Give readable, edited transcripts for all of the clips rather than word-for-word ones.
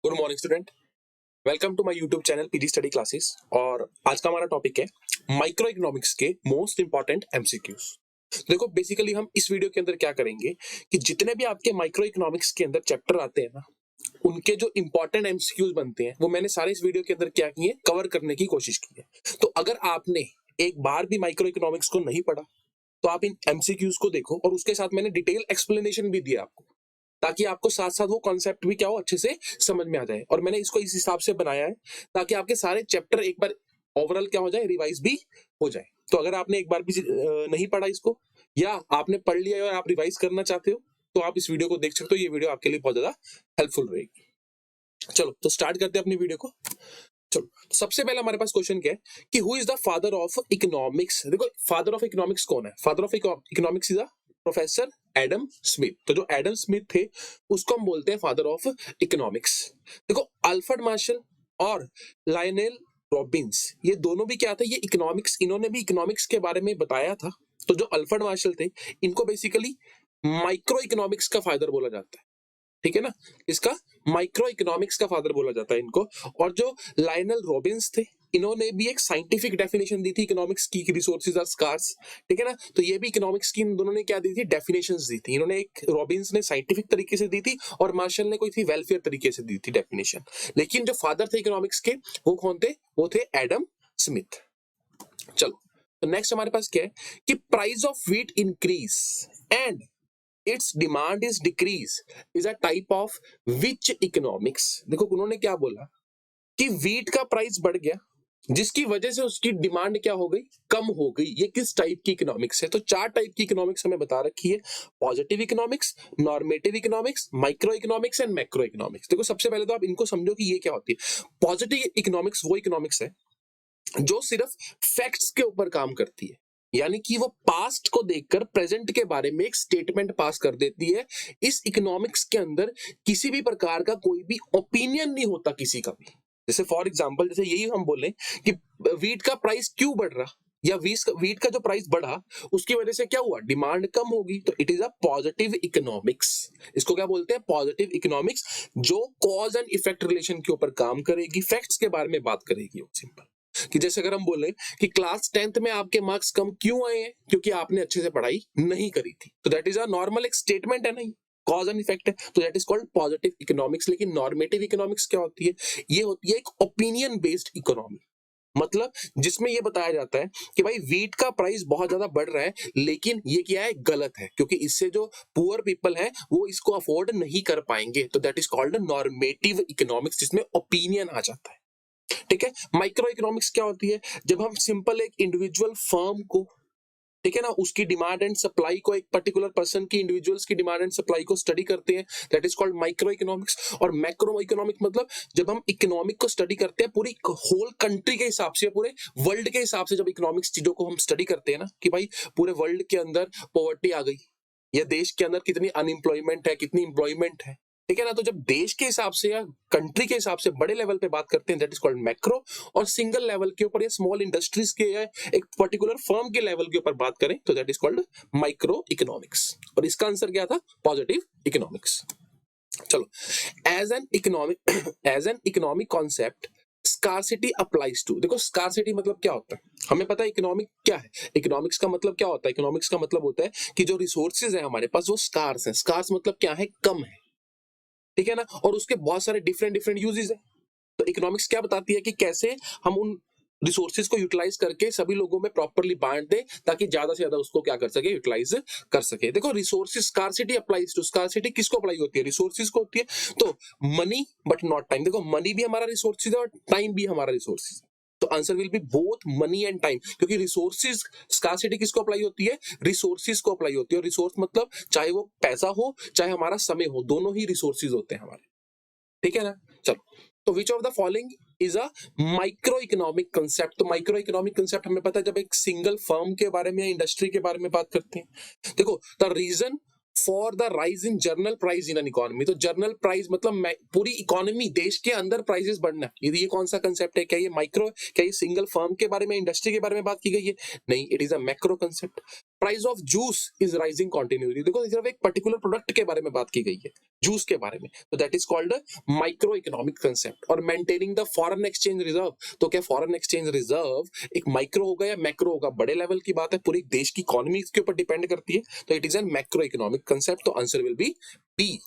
Good morning student. Welcome to my YouTube channel PG study classes. और आज का हमारा टॉपिक है माइक्रो इकोनॉमिक्स के मोस्ट इंपॉर्टेंट एमसीक्यूज। देखो बेसिकली हम इस वीडियो के अंदर क्या करेंगे कि जितने भी आपके माइक्रो इकोनॉमिक्स के अंदर चैप्टर आते हैं ना, उनके जो इंपॉर्टेंट एमसीक्यूज बनते हैं वो मैंने सारे इस वीडियो के अंदर क्या किए, कवर करने की कोशिश की है। तो अगर आपने एक बार भी माइक्रो इकोनॉमिक्स को नहीं पढ़ा तो आप इन एमसीक्यूज को देखो, और उसके साथ मैंने डिटेल एक्सप्लेनेशन भी दिया आपको, ताकि आपको साथ साथ वो कॉन्सेप्ट भी क्या हो, अच्छे से समझ में आ जाए। और मैंने इसको इस हिसाब से बनाया है ताकि आपके सारे चैप्टर एक बार ओवरऑल क्या हो जाए, रिवाइज भी हो जाए। तो अगर आपने एक बार भी नहीं पढ़ा इसको, या आपने पढ़ लिया और आप रिवाइज करना चाहते हो, तो आप इस वीडियो को देख सकते हो। ये वीडियो आपके लिए बहुत ज्यादा हेल्पफुल रहेगी। चलो तो स्टार्ट करते हैं अपनी वीडियो को। चलो, सबसे पहले हमारे पास क्वेश्चन क्या है कि who is the father of economics. देखो फादर ऑफ इकोनॉमिक्स कौन है? Father of economics is the professor Adam Smith. तो जो एडम स्मिथ थे उसको हम बोलते हैं फादर ऑफ इकोनॉमिक्स। देखो अल्फ्रेड मार्शल और लायनेल रॉबिन्स, ये दोनों भी क्या थे, ये इकोनॉमिक्स, इन्होंने भी इकोनॉमिक्स के बारे में बताया था। तो जो अल्फ्रेड मार्शल थे, इनको बेसिकली माइक्रो इकोनॉमिक्स का फादर बोला जाता है, ठीक है ना। इसका माइक्रो इकोनॉमिक्स का फादर बोला जाता है इनको। और जो लायनल रॉबिन्स थे, इन्होंने भी एक साइंटिफिक डेफिनेशन दी थी इकोनॉमिक्स की, रिसोर्सेज आर स्कार्स, ठीक है ना। तो ये भी इकोनॉमिक्स की इन दोनों ने क्या दी थी, डेफिनेशंस दी थी। इन्होंने एक रॉबिन्स ने साइंटिफिक तरीके से दी थी और मार्शल ने कोई थी वेलफेयर तरीके से दी थी डेफिनेशन। लेकिन जो फादर थे इकोनॉमिक्स के, वो कौन थे? वो थे एडम स्मिथ। चलो तो नेक्स्ट हमारे पास क्या है कि price of wheat increase and it's demand is decrease is a type of which economics. देखो उन्होंने क्या बोला कि व्हीट का प्राइस बढ़ गया जिसकी वजह से उसकी डिमांड क्या हो गई, कम हो गई। ये किस टाइप की इकोनॉमिक्स है? तो चार टाइप की इकोनॉमिक्स हमें बता रखी है: positive economics, normative economics, micro economics and macro economics. देखो सबसे पहले तो आप इनको समझो कि ये क्या होती है। पॉजिटिव इकोनॉमिक्स वो इकोनॉमिक्स है जो सिर्फ फैक्ट्स के ऊपर काम करती है, यानी कि वो पास्ट को देखकर प्रेजेंट के बारे में एक स्टेटमेंट पास कर देती है। इस इकोनॉमिक्स के अंदर किसी भी प्रकार का कोई भी ओपिनियन नहीं होता किसी का भी। जैसे फॉर एग्जांपल, जैसे यही हम बोले कि वीट का प्राइस क्यों बढ़ रहा, या वीट का जो प्राइस बढ़ा उसकी वजह से क्या हुआ, डिमांड कम होगी। तो it is a positive economics. इसको क्या बोलते हैं? पॉजिटिव इकोनॉमिक्स, जो कॉज एंड इफेक्ट रिलेशन के ऊपर काम करेगी, फैक्ट्स के बारे में बात करेगी। सिंपल कि जैसे अगर हम बोले कि क्लास 10th में आपके मार्क्स कम क्यों आए हैं, क्योंकि आपने अच्छे से पढ़ाई नहीं करी थी। तो दैट इज अ नॉर्मल एक स्टेटमेंट है, नहीं कॉज एंड इफेक्ट है, तो that is called positive economics. लेकिन नॉर्मेटिव इकोनॉमिक्स क्या होती है? ये होती है एक ओपिनियन बेस्ड इकोनॉमी। मतलब जिसमें ये बताया जाता है कि भाई व्हीट का प्राइस बहुत ज्यादा बढ़ रहा है, लेकिन ये क्या है, गलत है, क्योंकि इससे जो पुअर पीपल है वो इसको अफोर्ड नहीं कर पाएंगे। तो that is called normative economics, जिसमें ओपिनियन आ जाता है, ठीक है। माइक्रो इकोनॉमिक्स क्या होती है? जब हम सिंपल एक इंडिविजुअल फर्म को, ठीक है ना, उसकी डिमांड एंड सप्लाई को, एक पर्टिकुलर पर्सन की, इंडिविजुअल्स की डिमांड एंड सप्लाई को स्टडी करते हैं, that is called micro economics. और मैक्रो इकोनॉमिक मतलब जब हम इकोनॉमिक को स्टडी करते हैं पूरी होल कंट्री के हिसाब से, पूरे वर्ल्ड के हिसाब से, जब इकोनॉमिक्स चीजों को हम स्टडी करते हैं ना, कि भाई पूरे वर्ल्ड के अंदर पॉवर्टी आ गई, या देश के अंदर कितनी अनएम्प्लॉयमेंट है, कितनी एम्प्लॉयमेंट है, ठीक है ना। तो जब देश के हिसाब से या कंट्री के हिसाब से बड़े लेवल पे बात करते हैं, दैट इज कॉल्ड मैक्रो। और सिंगल लेवल के ऊपर या स्मॉल इंडस्ट्रीज के या एक पर्टिकुलर फर्म के लेवल के ऊपर बात करें तो that is called micro economics. और इसका आंसर क्या था? Positive economics. चलो, as an economic concept scarcity applies to. देखो स्कार्सिटी मतलब क्या होता है, हमें पता है इकोनॉमिक क्या है। इकोनॉमिक्स का मतलब क्या होता है? इकोनॉमिक्स का मतलब होता है कि जो रिसोर्सेज है हमारे पास वो स्कार्स है। स्कार्स मतलब क्या है? कम है, ठीक है ना। और उसके बहुत सारे डिफरेंट डिफरेंट यूजेस है। तो इकोनॉमिक्स क्या बताती है कि कैसे हम उन रिसोर्सेज को यूटिलाइज करके सभी लोगों में प्रॉपर्ली बांट दें, ताकि ज्यादा से ज्यादा उसको क्या कर सके, यूटिलाइज कर सके। देखो resources, scarcity applies to, scarcity किसको अप्लाई होती है? रिसोर्सेज को होती है। तो मनी बट नॉट टाइम। देखो मनी भी हमारा रिसोर्सेज है और टाइम भी हमारा रिसोर्सेज है। तो answer will be both money and time, क्योंकि रिसोर्सेज, स्कार्सिटी किसको अप्लाई होती है? रिसोर्सेज को अप्लाई होती है। और रिसोर्स मतलब चाहे वो पैसा हो चाहे हमारा समय हो, दोनों ही रिसोर्सेज होते हैं हमारे, ठीक है ना। चलो, तो which of the following is a micro economic concept. तो माइक्रो इकोनॉमिक कंसेप्ट हमें पता है जब एक सिंगल फर्म के बारे में या इंडस्ट्री के बारे में बात करते हैं। देखो the reason for the rise in general price in an economy. तो जर्नल प्राइस मतलब पूरी इकोनॉमी, देश के अंदर प्राइसेस बढ़ना, ये कौन सा कंसेप्ट है? क्या ये माइक्रो, क्या ये सिंगल फर्म के बारे में, इंडस्ट्री के बारे में बात की गई है? नहीं, it is a macro concept. Price of juice is rising continuously. देखो सिर्फ एक पर्टिकुलर प्रोडक्ट के बारे में बात की गई है, जूस के बारे में, तो that is called micro economic concept. और maintaining the foreign exchange reserve, तो क्या फॉरेन एक्सचेंज रिजर्व एक माइक्रो होगा या मैक्रो होगा? बड़े लेवल की बात है, पूरी देश की इकोनॉमी इसके ऊपर डिपेंड करती है, तो it is an macro economic concept. तो आंसर विल बी बी।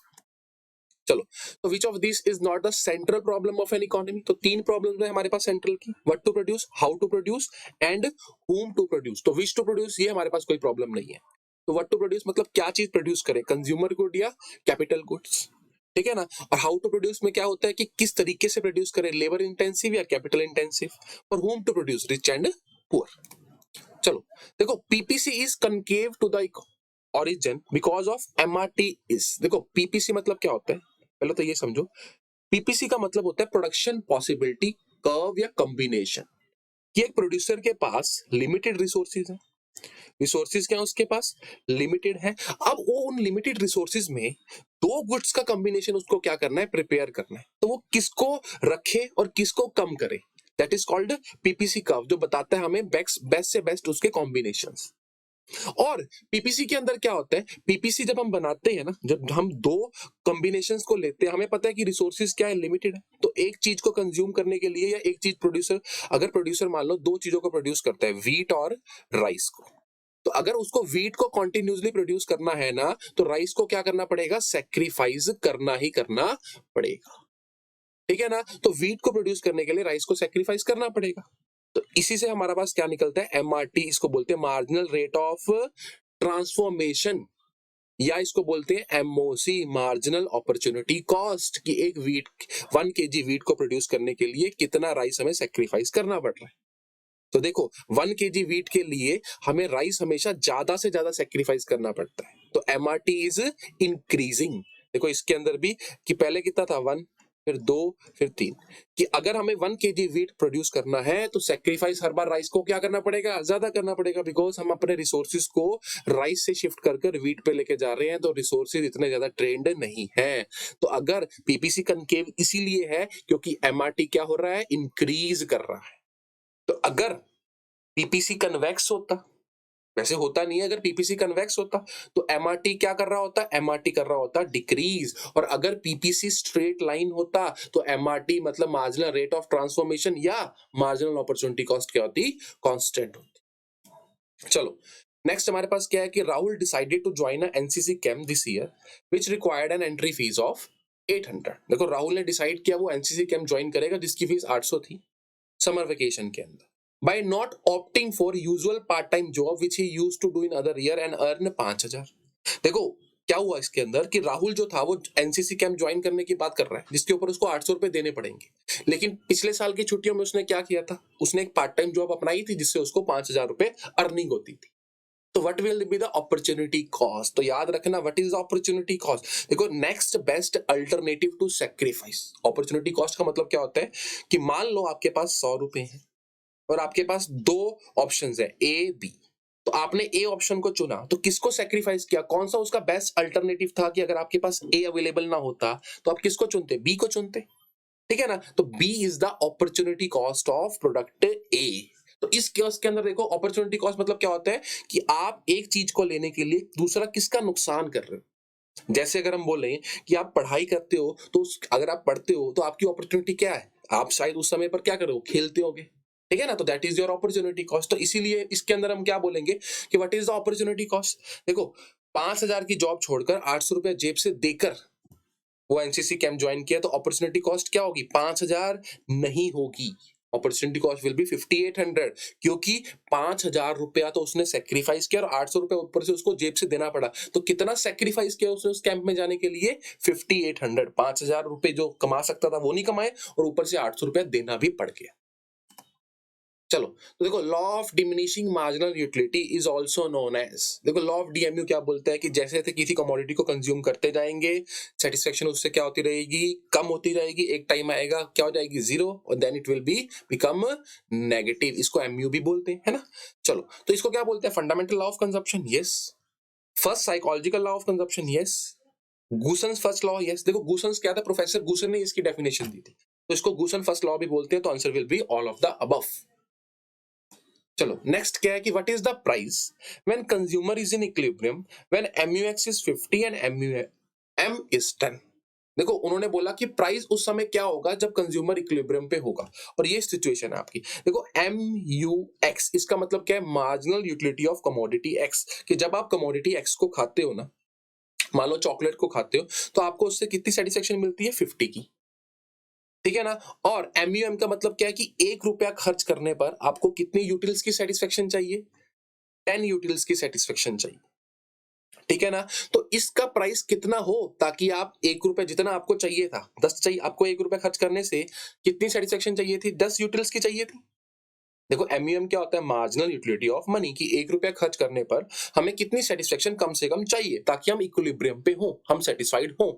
चलो, तो which of this is not the central problem of an economy? तो तीन प्रॉब्लम्स है हमारे पास सेंट्रल की, what to produce, how to produce and whom to produce. तो विच टू प्रोड्यूस ये हमारे पास कोई प्रॉब्लम नहीं है। तो व्हाट टू प्रोड्यूस मतलब क्या चीज प्रोड्यूस करे, कंज्यूमर गुड या कैपिटल गुड्स, ठीक है ना। और हाउ टू प्रोड्यूस में क्या होता है कि किस तरीके से प्रोड्यूस करे, लेबर इंटेंसिव या कैपिटल इंटेंसिव। और whom to produce, rich and poor. चलो देखो, PPC is concave to the origin because of MRT is। देखो पीपीसी मतलब क्या होता है, पहले तो ये समझो। पीपीसी का मतलब होता है प्रोडक्शन पॉसिबिलिटी कर्व या कॉम्बिनेशन। कि एक प्रोड्यूसर के पास लिमिटेड रिसोर्सेज है, रिसोर्सेज क्या है उसके पास, लिमिटेड है। अब वो उन लिमिटेड रिसोर्सेज में दो गुड्स का कॉम्बिनेशन उसको क्या करना है, प्रिपेयर करना है। तो वो किसको रखे और किसको कम करे, that is called PPC curve, जो बताता है हमें बेस्ट से बेस्ट उसके कॉम्बिनेशंस। और पीपीसी के अंदर क्या होता है, पीपीसी जब हम बनाते हैं ना, जब हम दो कॉम्बिनेशंस को लेते हैं, हमें पता है कि रिसोर्सेज क्या है, लिमिटेड है। तो एक चीज को कंज्यूम करने के लिए या एक चीज प्रोड्यूसर, अगर प्रोड्यूसर मान लो दो चीजों को प्रोड्यूस करता है, व्हीट और राइस को, तो अगर उसको व्हीट को कंटिन्यूसली प्रोड्यूस करना है ना, तो राइस को क्या करना पड़ेगा, सेक्रीफाइस करना ही करना पड़ेगा, ठीक है ना। तो व्हीट को प्रोड्यूस करने के लिए राइस को सेक्रीफाइस करना पड़ेगा। तो इसी से हमारा पास क्या निकलता है, एमआरटी, इसको बोलते हैं मार्जिनल रेट ऑफ ट्रांसफॉर्मेशन, या इसको बोलते हैं एमओसी, मार्जिनल अपॉर्चुनिटी कॉस्ट, कि एक व्हीट 1 kg व्हीट को प्रोड्यूस करने के लिए कितना राइस हमें सेक्रीफाइस करना पड़ रहा है। तो देखो 1 kg व्हीट के लिए हमें राइस हमेशा ज्यादा से ज्यादा सेक्रीफाइस करना पड़ता है, तो एमआरटी इज इंक्रीजिंग। देखो इसके अंदर भी कि पहले कितना था, 1, फिर 2, फिर 3, कि अगर हमें 1 kg व्हीट प्रोड्यूस करना है तो सेक्रीफाइस हर बार राइस को क्या करना पड़ेगा, ज्यादा करना पड़ेगा, बिकॉज हम अपने रिसोर्सेज को राइस से शिफ्ट कर कर व्हीट पे लेके जा रहे हैं, तो रिसोर्सेज इतने ज्यादा ट्रेंड नहीं है। तो अगर पीपीसी कनकेव इसीलिए है क्योंकि एमआरटी क्या हो रहा है, इंक्रीज कर रहा है। तो अगर पीपीसी कन्वेक्स होता, वैसे होता नहीं है, अगर पीपीसी कन्वेक्स होता तो एमआरटी क्या कर रहा होता, एमआरटी कर रहा होता डिक्रीज। और अगर पीपीसी स्ट्रेट लाइन होता तो एमआरटी मतलब मार्जिनल रेट ऑफ ट्रांसफॉर्मेशन या मार्जिनल अपॉर्चुनिटी कॉस्ट क्या होती, कांस्टेंट होती। चलो नेक्स्ट हमारे पास क्या है कि Rahul decided to join a NCC camp this year which required an entry fee of 800। देखो राहुल ने डिसाइड किया वो एनसीसी कैंप ज्वाइन करेगा जिसकी फीस 800 थी समर वेकेशन के अंदर, by not opting for usual part time job which he used to do in other year and earn 5000। देखो क्या हुआ इसके अंदर कि राहुल जो था वो एनसीसी कैंप ज्वाइन करने की बात कर रहा है जिसके ऊपर उसको 800 रुपए देने पड़ेंगे, लेकिन पिछले साल की छुट्टियों में उसने क्या किया था, उसने एक पार्ट टाइम जॉब अपनाई थी जिससे उसको 5000 रुपए अर्निंग होती थी। तो what will be the opportunity cost, तो याद रखना what is the opportunity cost. देखो next best alternative to sacrifice, opportunity cost का मतलब क्या होता है कि मान लो आपके पास 100 रुपए हैं और आपके पास दो ऑप्शंस है ए बी, तो आपने ए ऑप्शन को चुना, तो किसको सेक्रीफाइस किया, कौन सा उसका बेस्ट अल्टरनेटिव था कि अगर आपके पास ए अवेलेबल ना होता तो आप किसको चुनते, बी को चुनते, ठीक है ना। तो B is the opportunity cost of product A. तो इस केस के अंदर देखो अपॉर्चुनिटी कॉस्ट मतलब क्या होता है कि आप एक चीज को लेने के लिए दूसरा किसका नुकसान कर रहे हो। जैसे अगर हम बोले कि आप पढ़ाई करते हो तो अगर आप पढ़ते हो तो आपकी अपॉर्चुनिटी क्या है, आप शायद उस समय पर क्या कर रहे हो, खेलते होगे, ठीक है ना, तो that is your opportunity cost. तो इसीलिए इसके अंदर हम क्या बोलेंगे कि what is the opportunity cost. देखो 5000 की जॉब छोड़कर 800 रुपए जेब से देकर वो एनसीसी कैंप ज्वाइन किया, तो अपॉर्चुनिटी कॉस्ट क्या होगी, 5000 नहीं होगी, अपॉर्चुनिटी कॉस्ट विल बी 5800, क्योंकि 5000 रुपया तो उसने सेक्रीफाइस किया और 800 रुपए ऊपर से उसको जेब से देना पड़ा। तो कितना सेक्रीफाइस किया उसने उस कैंप में जाने के लिए, 5800। 5000 रुपए जो कमा सकता था वो नहीं कमाए और ऊपर से 800 रुपया देना भी पड़ गया। चलो तो देखो law of diminishing marginal utility is also known as, देखो लॉ ऑफ डीएमयू क्या बोलता है कि जैसे जैसे किसी कमोडिटी को कंज्यूम करते जाएंगे सेटिस्फेक्शन उससे क्या होती रहेगी, कम होती रहेगी, एक टाइम आएगा क्या हो जाएगी, 0, और then it will be become negative, इसको एमयू भी बोलते हैं, है ना। चलो तो इसको क्या बोलते हैं, fundamental law of consumption, yes. First psychological law of consumption, yes. Gossen's first law, yes. देखो गूसन्स क्या था, प्रोफेसर गूसन ने इसकी डेफिनेशन दी थी, तो इसको गूसन फर्स्ट लॉ भी बोलते हैं, तो answer will be all of the above. चलो नेक्स्ट क्या है कि what is the price when consumer is in equilibrium when MUX is 50 and MUM is 10। देखो उन्होंने बोला कि प्राइस उस समय क्या होगा जब कंज्यूमर इक्विलिब्रियम पे होगा, और ये सिचुएशन है आपकी। देखो MUX इसका मतलब क्या है, marginal utility of commodity X, कि जब आप कमोडिटी X को खाते हो ना, मान लो चॉकलेट को खाते हो, तो आपको उससे कितनी सेटिस्फेक्शन मिलती है, 50 की, ठीक है ना। और MUM का मतलब क्या है कि 1 रुपया खर्च करने पर आपको कितनी यूटिल्स की सेटिस्फेक्शन चाहिए, 10 यूटिल्स की सेटिस्फेक्शन चाहिए, ठीक है ना। तो इसका प्राइस कितना हो ताकि आप 1 रुपया जितना आपको चाहिए था, 10 चाहिए आपको, 1 रुपया खर्च करने से कितनी सेटिस्फेक्शन चाहिए थी, 10 यूटिल्स की चाहिए थी। देखो MUM क्या होता है, मार्जिनल यूटिलिटी ऑफ मनी, कि 1 रुपया खर्च करने पर हमें कितनी सेटिस्फेक्शन कम से कम चाहिए ताकि हम इक्विलिब्रियम पे हो, हम सेटिस्फाइड हो।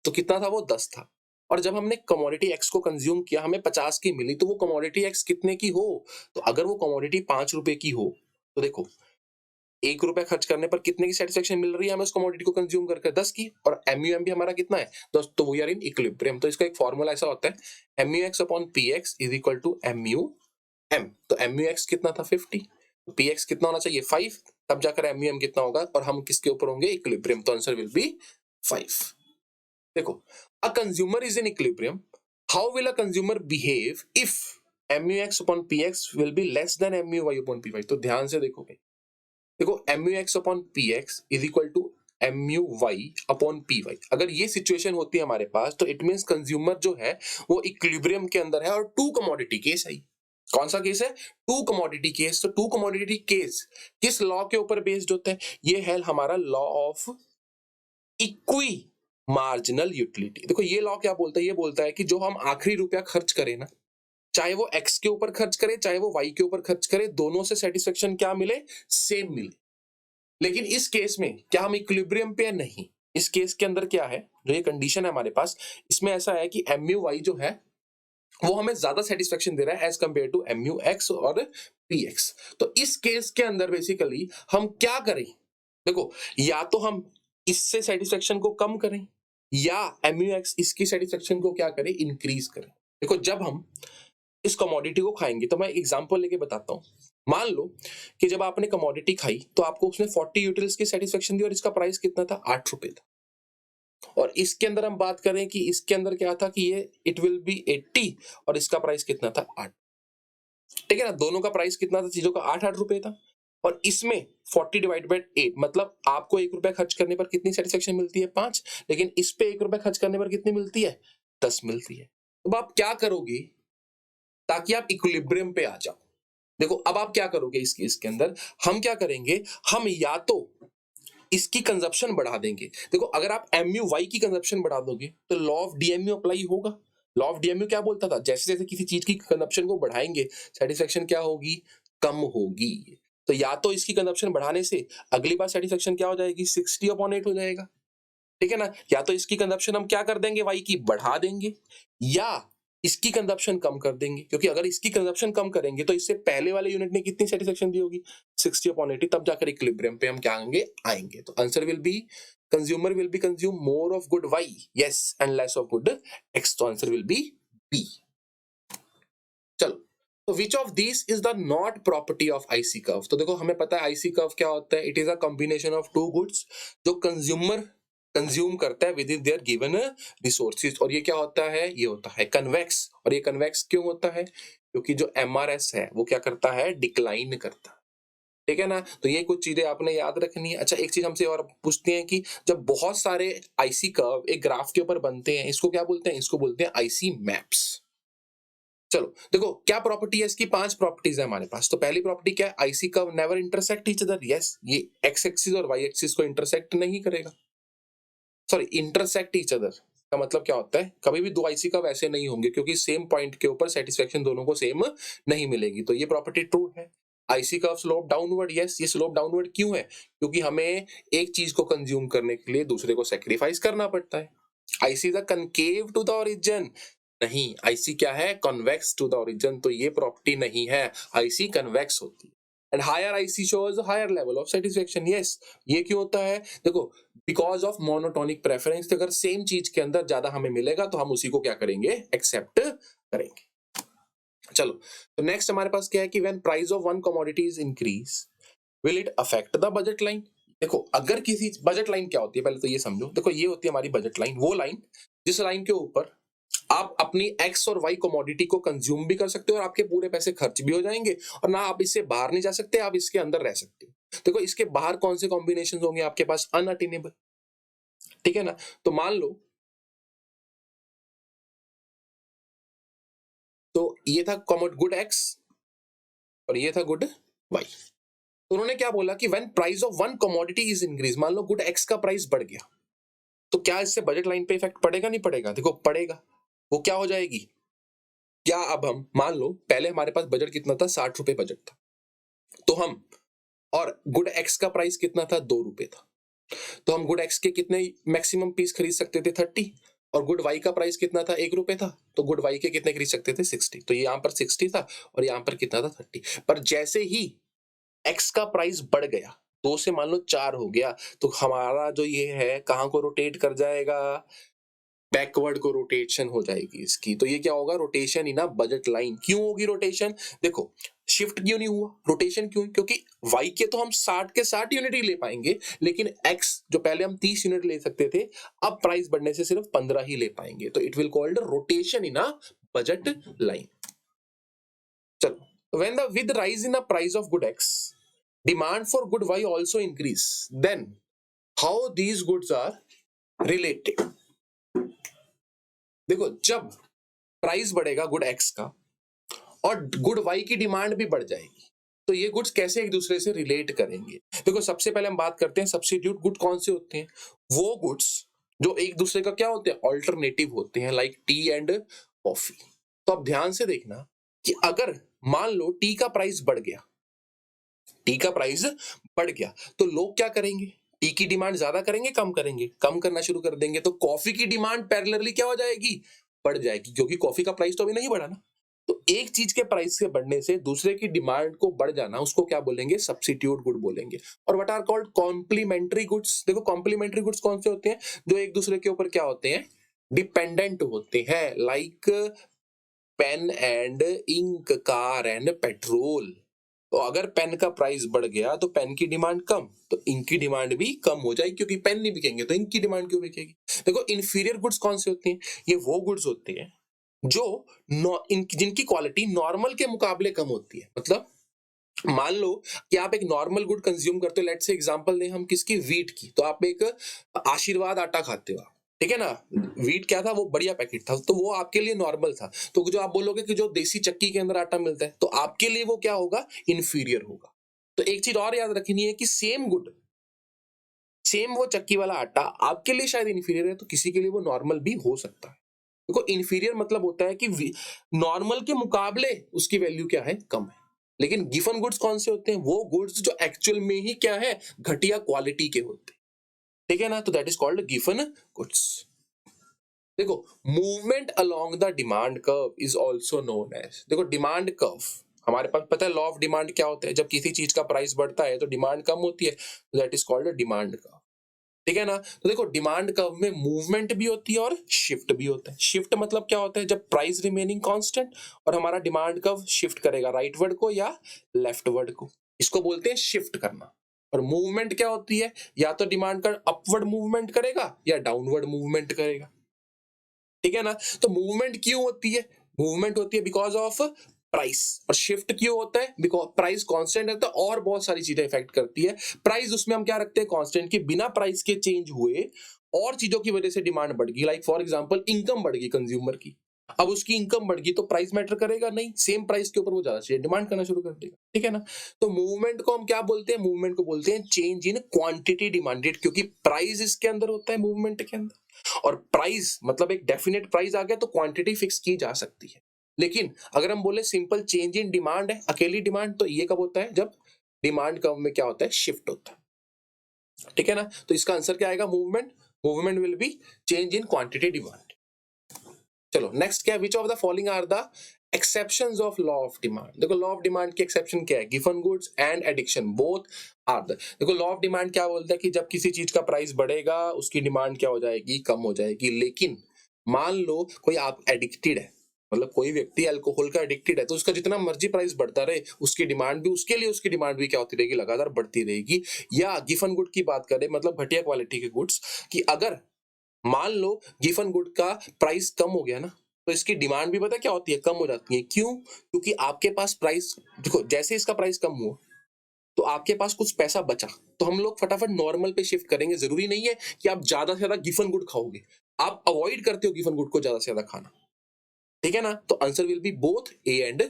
तो कितना था वो, 10 था। और जब हमने कमोडिटी एक्स को कंज्यूम किया, हमें 50 की मिली, तो वो कमोडिटी एक्स कितने की हो, तो अगर वो कमोडिटी 5 रुपए की हो, तो देखो 1 रुपया खर्च करने पर कितने की सेटिस्फेक्शन मिल रही है हमें उस कमोडिटी को कंज्यूम करके, 10 की। और MUM भी हमारा कितना है, 10, तो वी आर इन इक्विलिब्रियम। तो इसका एक फॉर्मूला ऐसा होता है, MUX upon PX is equal to MUM। तो MUX कितना था, 50, PX कितना होना चाहिए, 5, तब जाकर MUM कितना होगा, और हम किसके ऊपर होंगे, इक्विलिब्रियम, तो आंसर विल बी 5। देखो, a consumer is in equilibrium, how will a consumer behave if MUX upon PX will be less than MUY upon PY। तो ध्यान से देखोगे, देखो MUX upon PX is equal to MUY upon PY। अगर ये situation होती है हमारे पास, तो इट मींस कंज्यूमर जो है वो इक्विलिब्रियम के अंदर है, और टू कमोडिटी केस है। कौन सा केस है, टू कमोडिटी केस। तो टू कमोडिटी केस किस लॉ के ऊपर बेस्ड होता है, ये है हमारा law of equi marginal utility. देखो ये लॉ क्या बोलता है, ये बोलता है कि जो हम आखिरी रुपया खर्च करें ना, चाहे वो X के ऊपर खर्च करे चाहे वो Y के ऊपर खर्च करे, दोनों से सेटिस्फेक्शन क्या मिले, सेम मिले। लेकिन इस केस में क्या हम इक्विलिब्रियम पे है, नहीं। इस केस के अंदर क्या है, जो ये कंडीशन है हमारे पास, इसमें ऐसा है कि MUY जो है वो हमें ज्यादा सेटिस्फेक्शन दे रहा है एज कंपेयर टू MUX और PX। तो इस केस के अंदर बेसिकली हम क्या करें, देखो या तो हम इससे सेटिस्फेक्शन को कम करें, या MUX इसकी सेटिस्फेक्शन को क्या करें, इंक्रीज करें। देखो जब हम इस कमोडिटी को खाएंगे, तो मैं एग्जांपल लेके बताता हूं। मान लो कि जब आपने कमोडिटी खाई तो आपको उसने 40 यूटिल्स की सेटिस्फेक्शन दी, और इसका प्राइस कितना था, 8 रुपए था। और इसके अंदर हम बात करें कि इसके अंदर क्या था, कि ये इट विल बी 80, और इसका प्राइस कितना था, 8। ठीक है ना, दोनों का प्राइस कितना था, चीजों का 8-8 रुपए था। और इसमें 40 डिवाइड बाई 8, मतलब आपको 1 रुपया खर्च करने पर कितनी सेटिस्फेक्शन मिलती है, 5। लेकिन इस पे 1 रुपया खर्च करने पर कितनी मिलती है, 10 मिलती है। अब आप क्या करोगे ताकि आप इक्विलिब्रियम पे आ जाओ, देखो अब आप क्या करोगे इस केस के अंदर, हम क्या करेंगे, हम या तो इसकी कंजप्शन बढ़ा देंगे। देखो अगर आप MUY की कंजप्शन बढ़ा दोगे तो लॉ ऑफ DMU अप्लाई होगा। लॉ ऑफ DMU क्या बोलता था, जैसे जैसे किसी चीज की कंजप्शन को बढ़ाएंगे, सेटिस्फेक्शन क्या होगी, कम होगी। तो या तो इसकी कंजप्शन बढ़ाने से अगली बार सेटिस्फेक्शन क्या हो जाएगी, 60/8 हो जाएगा, ठीक है ना। या तो इसकी कंजप्शन हम क्या कर देंगे, वाई की बढ़ा देंगे, या इसकी कंजप्शन कम कर देंगे, क्योंकि अगर इसकी कंजप्शन कम करेंगे तो इससे पहले वाले यूनिट ने कितनी सेटिस्फेक्शन दी होगी, 60/80, तब जाकर इक्विलिब्रियम पे हम क्या आएंगे। तो answer will be consumer will be consume more of good Y, yes, and less of good X. तो आंसर विल बी बी। चलो, तो which of this is the not property of IC curve. तो देखो हमें पता है IC curve क्या होता है, it is a combination of two goods जो कंज्यूमर कंज्यूम करता है with in their given resources. और ये क्या होता है, ये होता है कन्वेक्स। और ये कन्वेक्स क्यों होता है, क्योंकि जो एमआरएस है वो क्या करता है, डिक्लाइन करता है, ठीक है ना। तो ये कुछ चीजें आपने याद रखनी है। अच्छा एक चीज हमसे और पूछते हैं कि जब बहुत सारे आईसी कर्व एक ग्राफ के ऊपर बनते हैं, इसको क्या बोलते हैं, इसको बोलते हैं आईसी मैप्स। चलो देखो क्या प्रॉपर्टी है इसकी, 5 प्रॉपर्टीज है हमारे पास। तो पहली प्रॉपर्टी क्या है, IC curve never intersect each other. Yes, ये एक्स एक्सिस और वाई एक्सिस को इंटरसेक्ट नहीं करेगा, सॉरी इंटरसेक्ट ईच अदर का मतलब क्या होता है, कभी भी दो आईसी कर्व ऐसे नहीं होंगे क्योंकि सेम पॉइंट के ऊपर सेटिस्फेक्शन दोनों को सेम नहीं मिलेगी। तो ये प्रॉपर्टी ट्रू है। IC curve slope downward, yes, ये स्लोप डाउनवर्ड क्यों है, क्योंकि हमें एक चीज को कंज्यूम करने के लिए दूसरे को सेक्रीफाइस करना पड़ता है। IC is concave to the origin, नहीं, आईसी क्या है, कन्वेक्स टू द ओरिजिन। तो ये प्रॉपर्टी नहीं है, आईसी कन्वेक्स होती है। And higher IC shows higher level of satisfaction, yes. ये क्यों होता है, देखो बिकॉज ऑफ मोनोटोनिक प्रेफरेंस। अगर सेम चीज के अंदर ज्यादा हमें मिलेगा तो हम उसी को क्या करेंगे, एक्सेप्ट करेंगे। चलो, तो नेक्स्ट हमारे पास क्या है कि when price of one commodity is increase will it affect the budget line. देखो, अगर किसी बजट लाइन क्या होती है पहले तो ये समझो। देखो, ये होती है हमारी बजट लाइन, वो लाइन जिस लाइन के ऊपर आप अपनी एक्स और वाई कमोडिटी को कंज्यूम भी कर सकते हो और आपके पूरे पैसे खर्च भी हो जाएंगे, और ना आप इससे बाहर नहीं जा सकते, आप इसके अंदर रह सकते हो। देखो, इसके बाहर कौन से कॉम्बिनेशन होंगे आपके पास? अनअटेनेबल, ठीक है ना। तो मान लो, तो ये था गुड एक्स और ये था गुड वाई। तो उन्होंने क्या बोला कि when price of one commodity is increase, मान लो गुड एक्स का प्राइस बढ़ गया, तो क्या इससे बजट लाइन पे इफेक्ट पड़ेगा? नहीं पड़ेगा। देखो, पड़ेगा। वो क्या हो जाएगी? क्या अब हम मान लो पहले हमारे पास बजट कितना था? 60 रुपए बजट था, तो हम, और गुड एक्स का प्राइस कितना था? 2 रुपए था, तो हम गुड एक्स के कितने मैक्सिमम पीस खरीद सकते थे? 30। और गुड वाई का प्राइस कितना था? 1 रुपए था, तो गुड वाई के कितने खरीद सकते थे? 60। तो ये यहाँ पर 60 था और यहाँ पर कितना था? 30। पर जैसे ही एक्स का प्राइस बढ़ गया, 2 से मान लो 4 हो गया, तो हमारा जो ये है कहाँ को रोटेट कर जाएगा? बैकवर्ड को रोटेशन हो जाएगी इसकी। तो ये क्या होगा? Rotation in a budget line. क्यों होगी रोटेशन? देखो, शिफ्ट क्यों नहीं हुआ? रोटेशन क्यों? क्योंकि y के तो हम 60 के 60 यूनिट ही ले पाएंगे, लेकिन x जो पहले हम 30 यूनिट ले सकते थे, अब प्राइस बढ़ने से सिर्फ 15 ही ले पाएंगे। तो it will called rotation in a budget line. चलो, when the with rise in the price of good x demand for good y also increase, then how these goods are related? देखो, जब price बढ़ेगा good x का और good Y की demand भी बढ़ जाएगी, तो ये गुड्स कैसे एक दूसरे से रिलेट करेंगे? देखो, सबसे पहले हम बात करते हैं सब्स्टिट्यूट गुड कौन से होते हैं। वो गुड्स जो एक दूसरे का क्या होते हैं? ऑल्टरनेटिव होते हैं, लाइक टी एंड कॉफी। तो अब ध्यान से देखना कि अगर मान लो टी का प्राइस बढ़ गया, टी का प्राइस बढ़ गया, तो लोग क्या करेंगे? टी की डिमांड ज्यादा करेंगे, कम करेंगे? कम करना शुरू कर देंगे। तो कॉफी की डिमांड पैरेलली क्या हो जाएगी? बढ़ जाएगी, क्योंकि कॉफी का प्राइस तो अभी नहीं बढ़ा ना। तो एक चीज के प्राइस के बढ़ने से दूसरे की डिमांड को बढ़ जाना, उसको क्या बोलेंगे? सब्स्टिट्यूट गुड बोलेंगे। और what are called complementary goods. देखो, कॉम्प्लीमेंट्री गुड्स कौन से होते हैं? जो एक दूसरे के ऊपर क्या होते हैं? डिपेंडेंट होते हैं, like pen and ink, car and petrol. तो अगर पेन का प्राइस बढ़ गया तो पेन की डिमांड कम, तो इंक की डिमांड भी कम हो जाएगी, क्योंकि पेन नहीं बिकेंगे तो इंक की डिमांड क्यों बिकेगी? देखो, इंफीरियर गुड्स कौन से होते हैं? ये वो गुड्स होते हैं जो जिनकी क्वालिटी नॉर्मल के मुकाबले कम होती है। मतलब मान लो कि आप एक नॉर्मल गुड कंज्यूम करते हो, लेट्स से एग्जांपल दें हम किसकी? वीट की। तो आप एक आशीर्वाद आटा खाते हो, ठीक है ना। वीट क्या था? वो बढ़िया पैकेट था, तो वो आपके लिए नॉर्मल था। तो जो आप बोलोगे कि जो देसी चक्की के अंदर आटा मिलता है, तो आपके लिए वो क्या होगा? इंफीरियर होगा। तो एक चीज और याद रखनी है कि सेम गुड, सेम वो चक्की वाला आटा आपके लिए शायद इंफीरियर है, तो किसी के लिए वो नॉर्मल भी हो सकता है। देखो, इंफीरियर मतलब होता है कि नॉर्मल के मुकाबले उसकी वैल्यू क्या है? कम है। लेकिन गिवन गुड्स कौन से होते हैं? वो गुड्स जो एक्चुअल में ही क्या है? घटिया क्वालिटी के होते हैं, ठीक है ना। तो दैट इज कॉल्ड गिवन गुड्स। देखो, movement along the demand curve is also known as, देखो डिमांड कर्व, हमारे पास पता है लॉ ऑफ डिमांड क्या होता है? जब किसी चीज का प्राइस बढ़ता है तो डिमांड कम होती है, that is called demand curve, ठीक है ना। तो देखो, डिमांड कर्व में मूवमेंट भी होती है और शिफ्ट भी होता है। शिफ्ट मतलब क्या होता है? जब प्राइस रिमेनिंग कांस्टेंट और हमारा डिमांड कर्व शिफ्ट करेगा राइटवर्ड को या लेफ्टवर्ड को, इसको बोलते हैं शिफ्ट करना। और मूवमेंट क्या होती है? या तो डिमांड का अपवर्ड मूवमेंट करेगा या डाउनवर्ड मूवमेंट करेगा, ठीक है ना। तो मूवमेंट क्यों होती है? मूवमेंट होती है बिकॉज ऑफ प्राइस। और शिफ्ट क्यों होता है? बिकॉज प्राइस कांस्टेंट रहता है और बहुत सारी चीजें इफेक्ट करती है। प्राइस उसमें हम क्या रखते हैं? कांस्टेंट, कि बिना प्राइस के चेंज हुए और चीजों की वजह से डिमांड बढ़ गई, लाइक फॉर एग्जांपल इनकम बढ़ गई कंज्यूमर की, अब उसकी इनकम बढ़ गई तो प्राइस मैटर करेगा नहीं, सेम प्राइस के ऊपर वो ज्यादा चाहिए, डिमांड करना शुरू कर देगा, ठीक है ना। तो मूवमेंट को हम क्या बोलते हैं? मूवमेंट को बोलते हैं चेंज इन क्वांटिटी डिमांडेड, क्योंकि प्राइस इसके अंदर होता है मूवमेंट के अंदर। और प्राइस मतलब एक डेफिनेट प्राइस आ गया तो क्वांटिटी फिक्स की जा सकती है। लेकिन अगर हम बोले सिंपल चेंज इन डिमांड है, अकेली डिमांड, तो ये कब होता है? जब डिमांड कर्व में क्या होता है? शिफ्ट होता है, ठीक है ना। तो इसका आंसर क्या आएगा? Movement. Movement will be change in quantity demand. चलो, नेक्स्ट क्या है? Which of the following are the exceptions of law of demand. देखो, लॉ ऑफ डिमांड की एक्सेप्शन क्या है? गिवन goods and addiction both are the. देखो, लॉ ऑफ डिमांड क्या बोलता है कि जब किसी चीज का प्राइस बढ़ेगा उसकी डिमांड क्या हो जाएगी? कम हो जाएगी। लेकिन मान लो कोई आप एडिक्टेड है, मतलब कोई व्यक्ति अल्कोहल का एडिक्टेड है तो उसका जितना मर्जी प्राइस बढ़ता रहे, उसकी डिमांड भी, उसके लिए उसकी डिमांड भी क्या होती रहेगी, लगातार बढ़ती रहेगी। या गिफन गुड की बात करें, मतलब घटिया क्वालिटी के गुड्स, कि अगर मान लो गिफन गुड का प्राइस कम हो गया ना, तो इसकी डिमांड भी पता क्या होती है, कम हो जाती है। क्यों? क्योंकि आपके पास प्राइस, देखो जैसे इसका प्राइस कम हुआ तो आपके पास कुछ पैसा बचा, तो हम लोग फटाफट नॉर्मल पे शिफ्ट करेंगे। जरूरी नहीं है कि आप ज्यादा से ज्यादा गिफन गुड खाओगे, आप अवॉइड करते हो गिफन गुड को ज्यादा से ज्यादा खाना, ठीक है ना। तो answer will be both A and.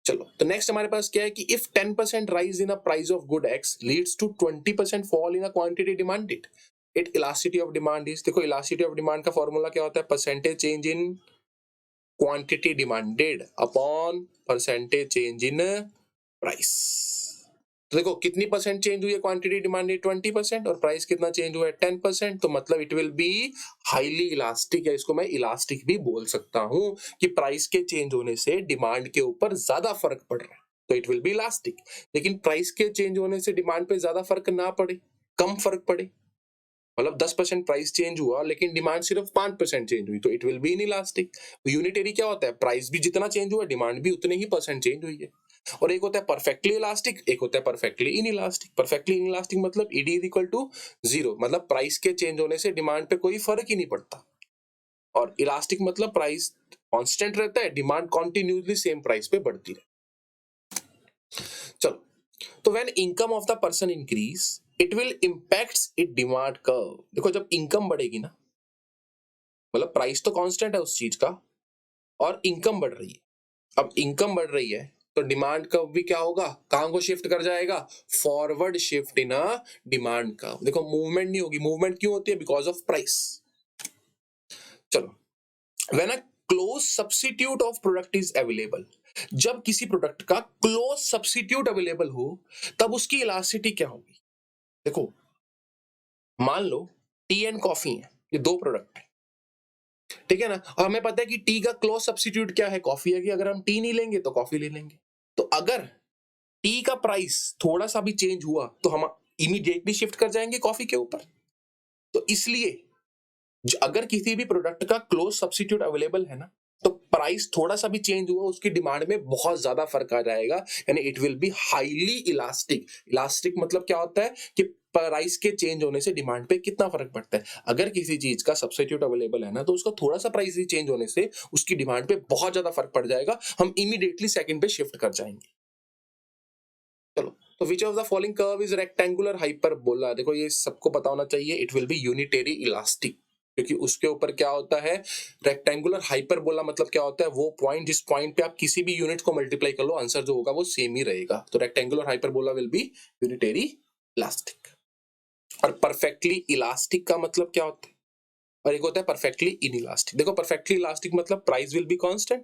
चलो तो नेक्स्ट हमारे पास क्या है कि if 10% rise in a price of good X leads to 20% fall in a quantity demanded, it elasticity of demand is. देखो इलास्टिसिटी ऑफ डिमांड का फॉर्मूला क्या होता है, percentage change in quantity demanded upon percentage change in price. तो देखो कितनी percent change हुई है क्वांटिटी डिमांडेड, 20%, और प्राइस कितना चेंज हुआ है, 10%। तो मतलब it will be highly elastic, है इसको मैं इलास्टिक भी बोल सकता हूं कि प्राइस के चेंज होने से डिमांड के ऊपर ज्यादा फर्क पड़ रहा है, तो इट विल बी इलास्टिक। लेकिन प्राइस के चेंज होने से डिमांड पे ज्यादा फर्क ना पड़े, कम फर्क पड़े, मतलब 10% प्राइस चेंज हुआ लेकिन डिमांड सिर्फ 5% चेंज हुई, तो it will be in elastic. Unitary क्या होता है, प्राइस भी जितना चेंज हुआ डिमांड भी उतने ही परसेंट चेंज हुई है। और एक होता है परफेक्टली इलास्टिक, एक होता है perfectly in elastic. Perfectly in elastic मतलब ईडी इज इक्वल टू 0, मतलब प्राइस के चेंज होने से डिमांड पे कोई फर्क ही नहीं पड़ता। और इलास्टिक मतलब प्राइस कांस्टेंट रहता है, डिमांड कॉन्टिन्यूसली सेम प्राइस पे बढ़ती है। चलो तो when income of the person increase it will impacts it demand curve. देखो जब इनकम बढ़ेगी ना, मतलब प्राइस तो कांस्टेंट है उस चीज का और इनकम बढ़ रही है, अब इनकम बढ़ रही है तो डिमांड कर्व भी क्या होगा, कहां को शिफ्ट कर जाएगा, forward shift in a demand curve. देखो मूवमेंट नहीं होगी, मूवमेंट क्यों होती है, बिकॉज ऑफ प्राइस। चलो when a close substitute of product is available, जब किसी प्रोडक्ट का क्लोज सब्स्टिट्यूट अवेलेबल हो तब उसकी इलास्टिसिटी क्या होगी। देखो मान लो टी एंड कॉफी है, ये दो प्रोडक्ट है, ठीक है ना। और हमें पता है कि टी का क्लोज सब्स्टिट्यूट क्या है, कॉफी है, कि अगर हम टी नहीं लेंगे तो कॉफी ले लेंगे। तो अगर टी का प्राइस थोड़ा सा भी चेंज हुआ तो हम इमीडिएटली शिफ्ट कर जाएंगे कॉफी के ऊपर। तो इसलिए अगर किसी भी प्रोडक्ट का क्लोज सब्स्टिट्यूट अवेलेबल है ना, तो प्राइस थोड़ा सा भी चेंज हुआ उसकी डिमांड में बहुत ज्यादा फर्क आ जाएगा, यानी it will be highly elastic. Elastic मतलब क्या होता है कि प्राइस के चेंज होने से डिमांड पे कितना फर्क पड़ता है। अगर किसी चीज का सब्स्टिट्यूट अवेलेबल है ना, तो उसका थोड़ा सा प्राइस चेंज होने से उसकी डिमांड पे बहुत ज्यादा फर्क पड़ जाएगा, हम इमीडिएटली सेकंड पे शिफ्ट कर जाएंगे। चलो तो which of the following curve is rectangular hyperbola. देखो ये सबको पता होना चाहिए, it will be unitary elastic, क्योंकि उसके ऊपर क्या होता है, रेक्टेंगुलर हाइपरबोला मतलब क्या होता है, वो पॉइंट जिस पॉइंट पे आप किसी भी यूनिट को मल्टीप्लाई कर लो आंसर जो होगा वो सेम ही रहेगा। तो rectangular hyperbola will be unitary elastic. और परफेक्टली इलास्टिक का मतलब क्या होता है, और एक होता है परफेक्टली इनइलास्टिक। देखो परफेक्टली इलास्टिक मतलब price will be constant,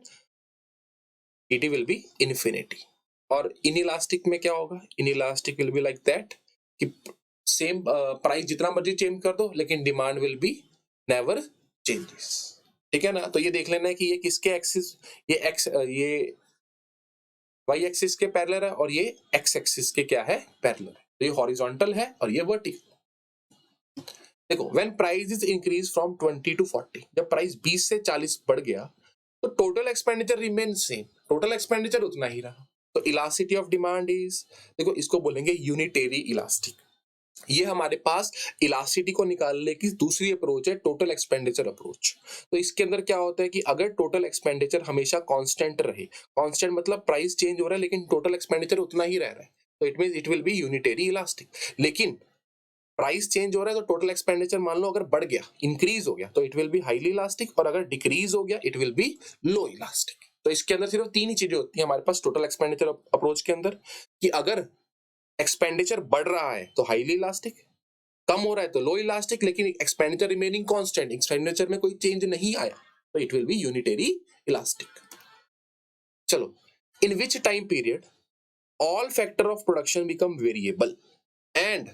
ET will be infinity. और इनइलास्टिक में क्या होगा, inelastic will be like that कि सेम प्राइस जितना मर्जी चेंज कर दो लेकिन demand will be never changes, ठीक है ना। तो ये देख लेना है कि ये किसके एक्सिस, ये एक्स ये वाई एक्सिस के पैरेलल है और ये एक्स एक्सिस के क्या है, पैरेलल है। तो ये हॉरिजॉन्टल है और ये वर्टिकल। देखो when price is increase from 20 to 40, जब प्राइस 20 से 40 बढ़ गया तो total expenditure remain same, total expenditure उतना ही रहा। तो इलास्टिसिटी ऑफ डिमांड इज, देखो इसको बोलेंगे यूनिटेरी इलास्टिक। ये हमारे पास इलास्टिसिटी को निकालने की दूसरी अप्रोच है, टोटल एक्सपेंडिचर अप्रोच। तो इसके अंदर क्या होता है कि अगर टोटल एक्सपेंडिचर हमेशा कांस्टेंट रहे, कांस्टेंट मतलब प्राइस चेंज हो रहा है लेकिन टोटल एक्सपेंडिचर उतना ही रह रहा है, तो it means it will be unitary elastic. लेकिन प्राइस चेंज हो रहा है तो टोटल एक्सपेंडिचर मान लो अगर बढ़ गया, इंक्रीज हो गया, तो it will be highly elastic, और अगर डिक्रीज हो गया it will B low elastic. तो इसके अंदर सिर्फ तीन ही चीजें होती है हमारे पास टोटल एक्सपेंडिचर अप्रोच के अंदर, कि अगर एक्सपेंडिचर बढ़ रहा है तो हाईली इलास्टिक, कम हो रहा है तो लो इलास्टिक, लेकिन एक्सपेंडिचर रिमेनिंग कांस्टेंट, एक्सपेंडिचर में कोई चेंज नहीं आया, तो it will be unitary elastic. चलो in which time period all factor of production become variable and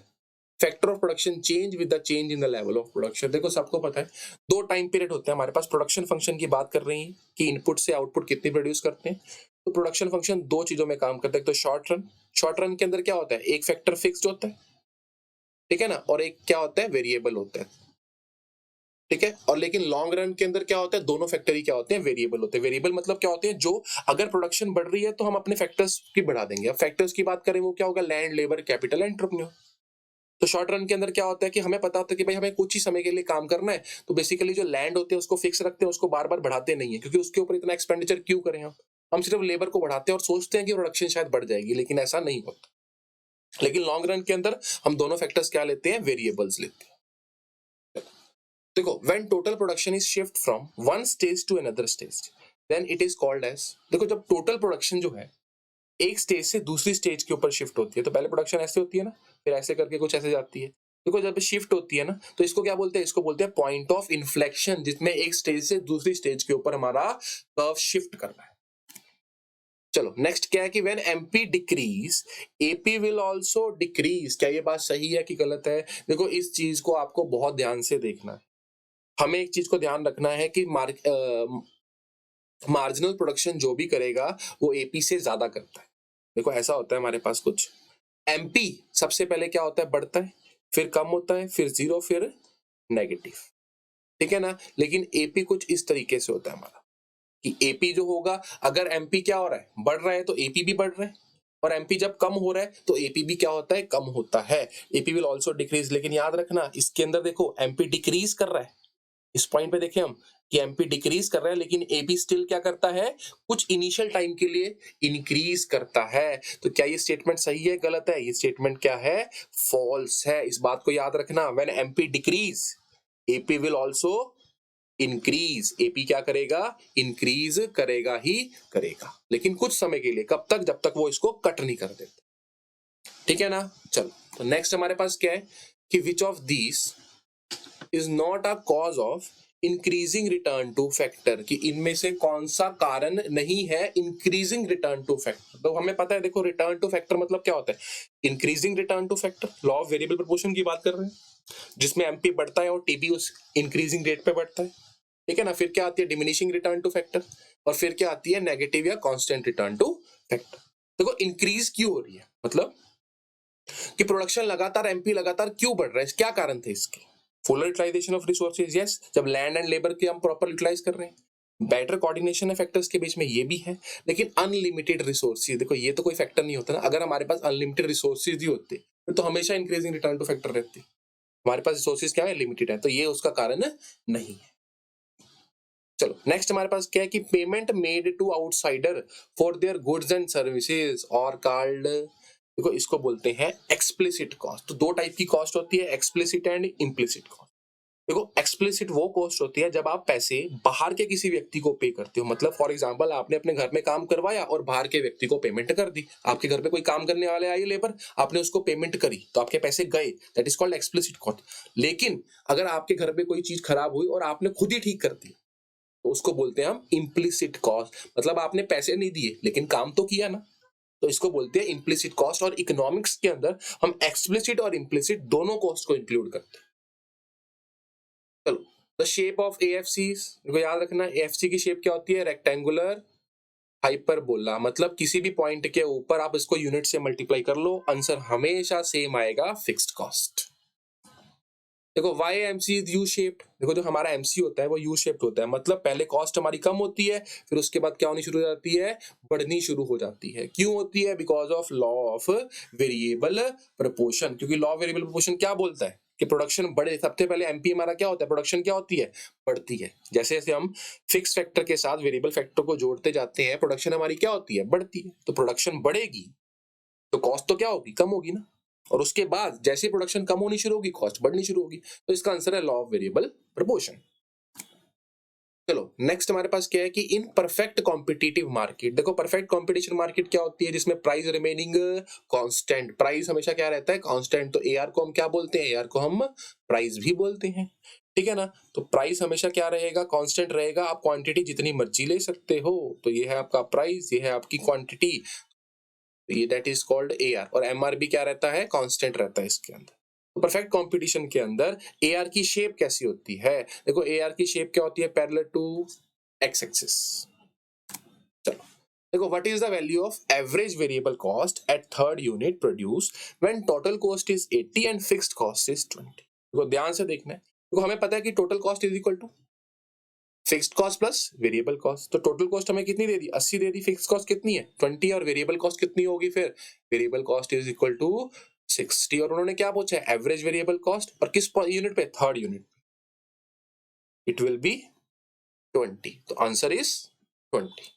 factor of production change with the change in the level of production. देखो सबको पता है दो टाइम पीरियड होते हैं हमारे पास, प्रोडक्शन फंक्शन की बात कर रही है कि इनपुट से आउटपुट कितनी प्रोड्यूस करते हैं। तो प्रोडक्शन फंक्शन दो चीजों में काम करता है, तो शॉर्ट रन, शॉर्ट रन के अंदर क्या होता है, एक फैक्टर फिक्स्ड होता है, ठीक है ना, और एक क्या होता है, वेरिएबल होता है। ठीक है। और लेकिन लॉन्ग रन के अंदर क्या होता है, दोनों फैक्टर ही क्या होते हैं, वेरिएबल होते हैं। वेरिएबल मतलब क्या होते हैं, जो अगर प्रोडक्शन बढ़ रही है तो हम अपने फैक्टर्स की बढ़ा देंगे। अब फैक्टर्स की बात करें वो क्या होगा, लैंड, लेबर, कैपिटल, एंटरप्रेन्योर। तो शॉर्ट रन के अंदर क्या होता है कि हमें पता होता है कि भाई हमें कुछ ही समय के लिए काम करना है, तो बेसिकली जो लैंड होते हैं उसको फिक्स रखते हैं, उसको बार बार बढ़ाते नहीं है, क्योंकि उसके ऊपर इतना एक्सपेंडिचर क्यों करें हम सिर्फ लेबर को बढ़ाते हैं और सोचते हैं कि प्रोडक्शन शायद बढ़ जाएगी, लेकिन ऐसा नहीं होता। लेकिन लॉन्ग रन के अंदर हम दोनों फैक्टर्स क्या लेते हैं, वेरिएबल्स लेते हैं। देखो, when total production is shift from one stage to another stage, then it is called as, देखो जब टोटल प्रोडक्शन जो है एक स्टेज से दूसरी स्टेज के ऊपर शिफ्ट होती है, तो पहले प्रोडक्शन ऐसे होती है ना, फिर ऐसे करके कुछ ऐसे जाती है। देखो जब शिफ्ट होती है ना, तो इसको क्या बोलते हैं, इसको बोलते हैं पॉइंट ऑफ इन्फ्लेक्शन, जिसमें एक स्टेज से दूसरी स्टेज के ऊपर हमारा कर्व शिफ्ट करना है। चलो नेक्स्ट क्या है कि when MP decrease AP will also decrease. क्या ये बात सही है कि गलत है? देखो इस चीज को आपको बहुत ध्यान से देखना है। हमें एक चीज को ध्यान रखना है कि मार्जिनल प्रोडक्शन जो भी करेगा वो एपी से ज्यादा करता है। देखो ऐसा होता है हमारे पास कुछ, एमपी सबसे पहले क्या होता है, बढ़ता है, फिर कम होता है, फिर जीरो, फिर नेगेटिव, ठीक है ना। लेकिन एपी कुछ इस तरीके से होता है हमारा कि एपी जो होगा, अगर एमपी क्या हो रहा है, बढ़ रहा है, तो एपी भी बढ़ रहा है, और एमपी जब कम हो रहा है तो एपी भी क्या होता है, कम होता है। एपी विल आल्सो डिक्रीज, लेकिन याद रखना इसके अंदर देखो एमपी डिक्रीज कर रहा है, इस पॉइंट पे देखें हम कि एमपी डिक्रीज कर रहा है, लेकिन एपी स्टिल क्या करता है, कुछ इनिशियल टाइम के लिए इंक्रीज करता है। तो क्या ये स्टेटमेंट सही है, गलत है? ये स्टेटमेंट क्या है, फॉल्स है। इस बात को याद रखना, when MP decrease AP will also increase. AP क्या करेगा, इंक्रीज करेगा ही करेगा, लेकिन कुछ समय के लिए। कब तक, जब तक वो इसको कट नहीं कर देते, ठीक है ना। चलो तो नेक्स्ट हमारे पास क्या है कि which of these is not a cause of increasing return two factor, कि इनमें से कौन सा कारण नहीं है इंक्रीजिंग रिटर्न टू फैक्टर। तो हमें पता है, देखो रिटर्न टू फैक्टर मतलब क्या होता है, increasing return two factor, law of variable proportion की बात कर रहे हैं, जिसमें एमपी बढ़ता है और टीबी उस इंक्रीजिंग रेट पे बढ़ता है, ठीक है ना। फिर क्या आती है, डिमिनिशिंग रिटर्न टू फैक्टर, और फिर क्या आती है, नेगेटिव या कांस्टेंट रिटर्न टू फैक्टर। देखो इंक्रीज क्यों हो रही है, मतलब कि प्रोडक्शन लगातार, एमपी लगातार क्यों बढ़ रहा है, क्या कारण थे इसके, full utilization of resources, yes, जब लैंड एंड लेबर की हम प्रॉपर यूटिलाइज कर रहे हैं, बेटर कोऑर्डिनेशन है फैक्टर्स के बीच में, ये भी है। लेकिन अनलिमिटेड रिसोर्सेज, देखो ये तो कोई फैक्टर नहीं होता ना। अगर हमारे पास अनलिमिटेड रिसोर्सेज ही होते तो हमेशा इंक्रीजिंग रिटर्न टू फैक्टर रहती। हमारे पास रिसोर्सेज क्या है, लिमिटेड है, तो ये उसका कारण नहीं है। चलो नेक्स्ट हमारे पास क्या है कि payment made to outsider for their goods and services और कॉल्ड, देखो इसको बोलते हैं एक्सप्लिसिट कॉस्ट। तो दो टाइप की कॉस्ट होती है, एक्सप्लिसिट एंड इम्प्लिसिट कॉस्ट। देखो एक्सप्लिसिट वो कॉस्ट होती है जब आप पैसे बाहर के किसी व्यक्ति को पे करते हो, मतलब फॉर एग्जांपल आपने अपने घर में काम करवाया और बाहर के व्यक्ति को पेमेंट कर दी। आपके घर पे कोई काम करने वाले आए लेबर, आपने उसको पेमेंट करी तो आपके पैसे गए, that is called explicit cost. लेकिन अगर आपके घर पे कोई चीज खराब हुई और आपने खुद ही ठीक कर दी, तो उसको बोलते हैं हम इम्प्लिसिट कॉस्ट, मतलब आपने पैसे नहीं दिए लेकिन काम तो किया ना, तो इसको बोलते हैं इम्प्लिसिट कॉस्ट। और इकोनॉमिक्स के अंदर हम एक्सप्लिसिट और इम्प्लिसिट दोनों कॉस्ट को इंक्लूड करते हैं। चलो द शेप ऑफ एएफसीज, देखो याद रखना एएफसी की शेप क्या होती है, रेक्टेंगुलर हाइपरबोला, मतलब किसी भी पॉइंट के ऊपर आप इसको यूनिट से मल्टीप्लाई कर लो, आंसर हमेशा सेम आएगा, फिक्स्ड कॉस्ट। देखो why MC is U shaped, देखो जो हमारा एमसी होता है वो यू शेप्ड होता है, मतलब पहले कॉस्ट हमारी कम होती है, फिर उसके बाद क्या होनी शुरू हो जाती है, बढ़नी शुरू हो जाती है। क्यों होती है, because of law of variable proportion. क्योंकि लॉ ऑफ वेरिएबल प्रोपोर्शन क्या बोलता है कि प्रोडक्शन बढ़े, सबसे पहले एमपी हमारा क्या होता है, प्रोडक्शन क्या होती है, बढ़ती है। जैसे जैसे हम फिक्स फैक्टर के साथ वेरिएबल फैक्टर को जोड़ते जाते हैं, प्रोडक्शन हमारी क्या होती है, बढ़ती है। तो प्रोडक्शन बढ़ेगी तो कॉस्ट तो क्या होगी, कम होगी ना, और उसके बाद जैसे प्रोडक्शन कम होनी शुरू होगी कॉस्ट बढ़नी शुरू होगी। तो इसका आंसर है लॉ ऑफ वेरिएबल प्रोपोर्शन। चलो नेक्स्ट हमारे पास क्या है कि इन परफेक्ट कॉम्पिटिटिव मार्केट, देखो परफेक्ट कॉम्पिटिशन मार्केट क्या होती है, जिसमें प्राइस रिमेनिंग कांस्टेंट, प्राइस हमेशा क्या रहता है, कांस्टेंट। तो एआर को हम क्या बोलते हैं, एआर को हम प्राइस भी बोलते हैं, ठीक है ना। तो प्राइस हमेशा क्या रहेगा, कांस्टेंट रहेगा। आप क्वांटिटी जितनी मर्जी ले सकते हो, तो ये है आपका प्राइस, ये है आपकी क्वांटिटी, ये दैट इज कॉल्ड एआर। और एमआर भी क्या रहता है, कांस्टेंट रहता है इसके अंदर। तो परफेक्ट कंपटीशन के अंदर एआर की शेप कैसी होती है, देखो एआर की शेप क्या होती है, पैरेलल टू एक्स एक्सिस। चलो देखो what is the value of average variable cost at third unit produce when total cost is 80 and fixed cost is 20। देखो ध्यान से देखना है, तो हमें पता है कि total cost is equal to fixed cost plus variable cost. तो टोटल कॉस्ट हमें कितनी दे दी, 80 दे दी, फिक्स्ड कॉस्ट कितनी है 20, और वेरिएबल कॉस्ट कितनी होगी, फिर variable cost is equal to 60। और उन्होंने क्या पूछा है, एवरेज वेरिएबल कॉस्ट, और किस यूनिट पे, third unit, it will B 20। तो आंसर इज 20।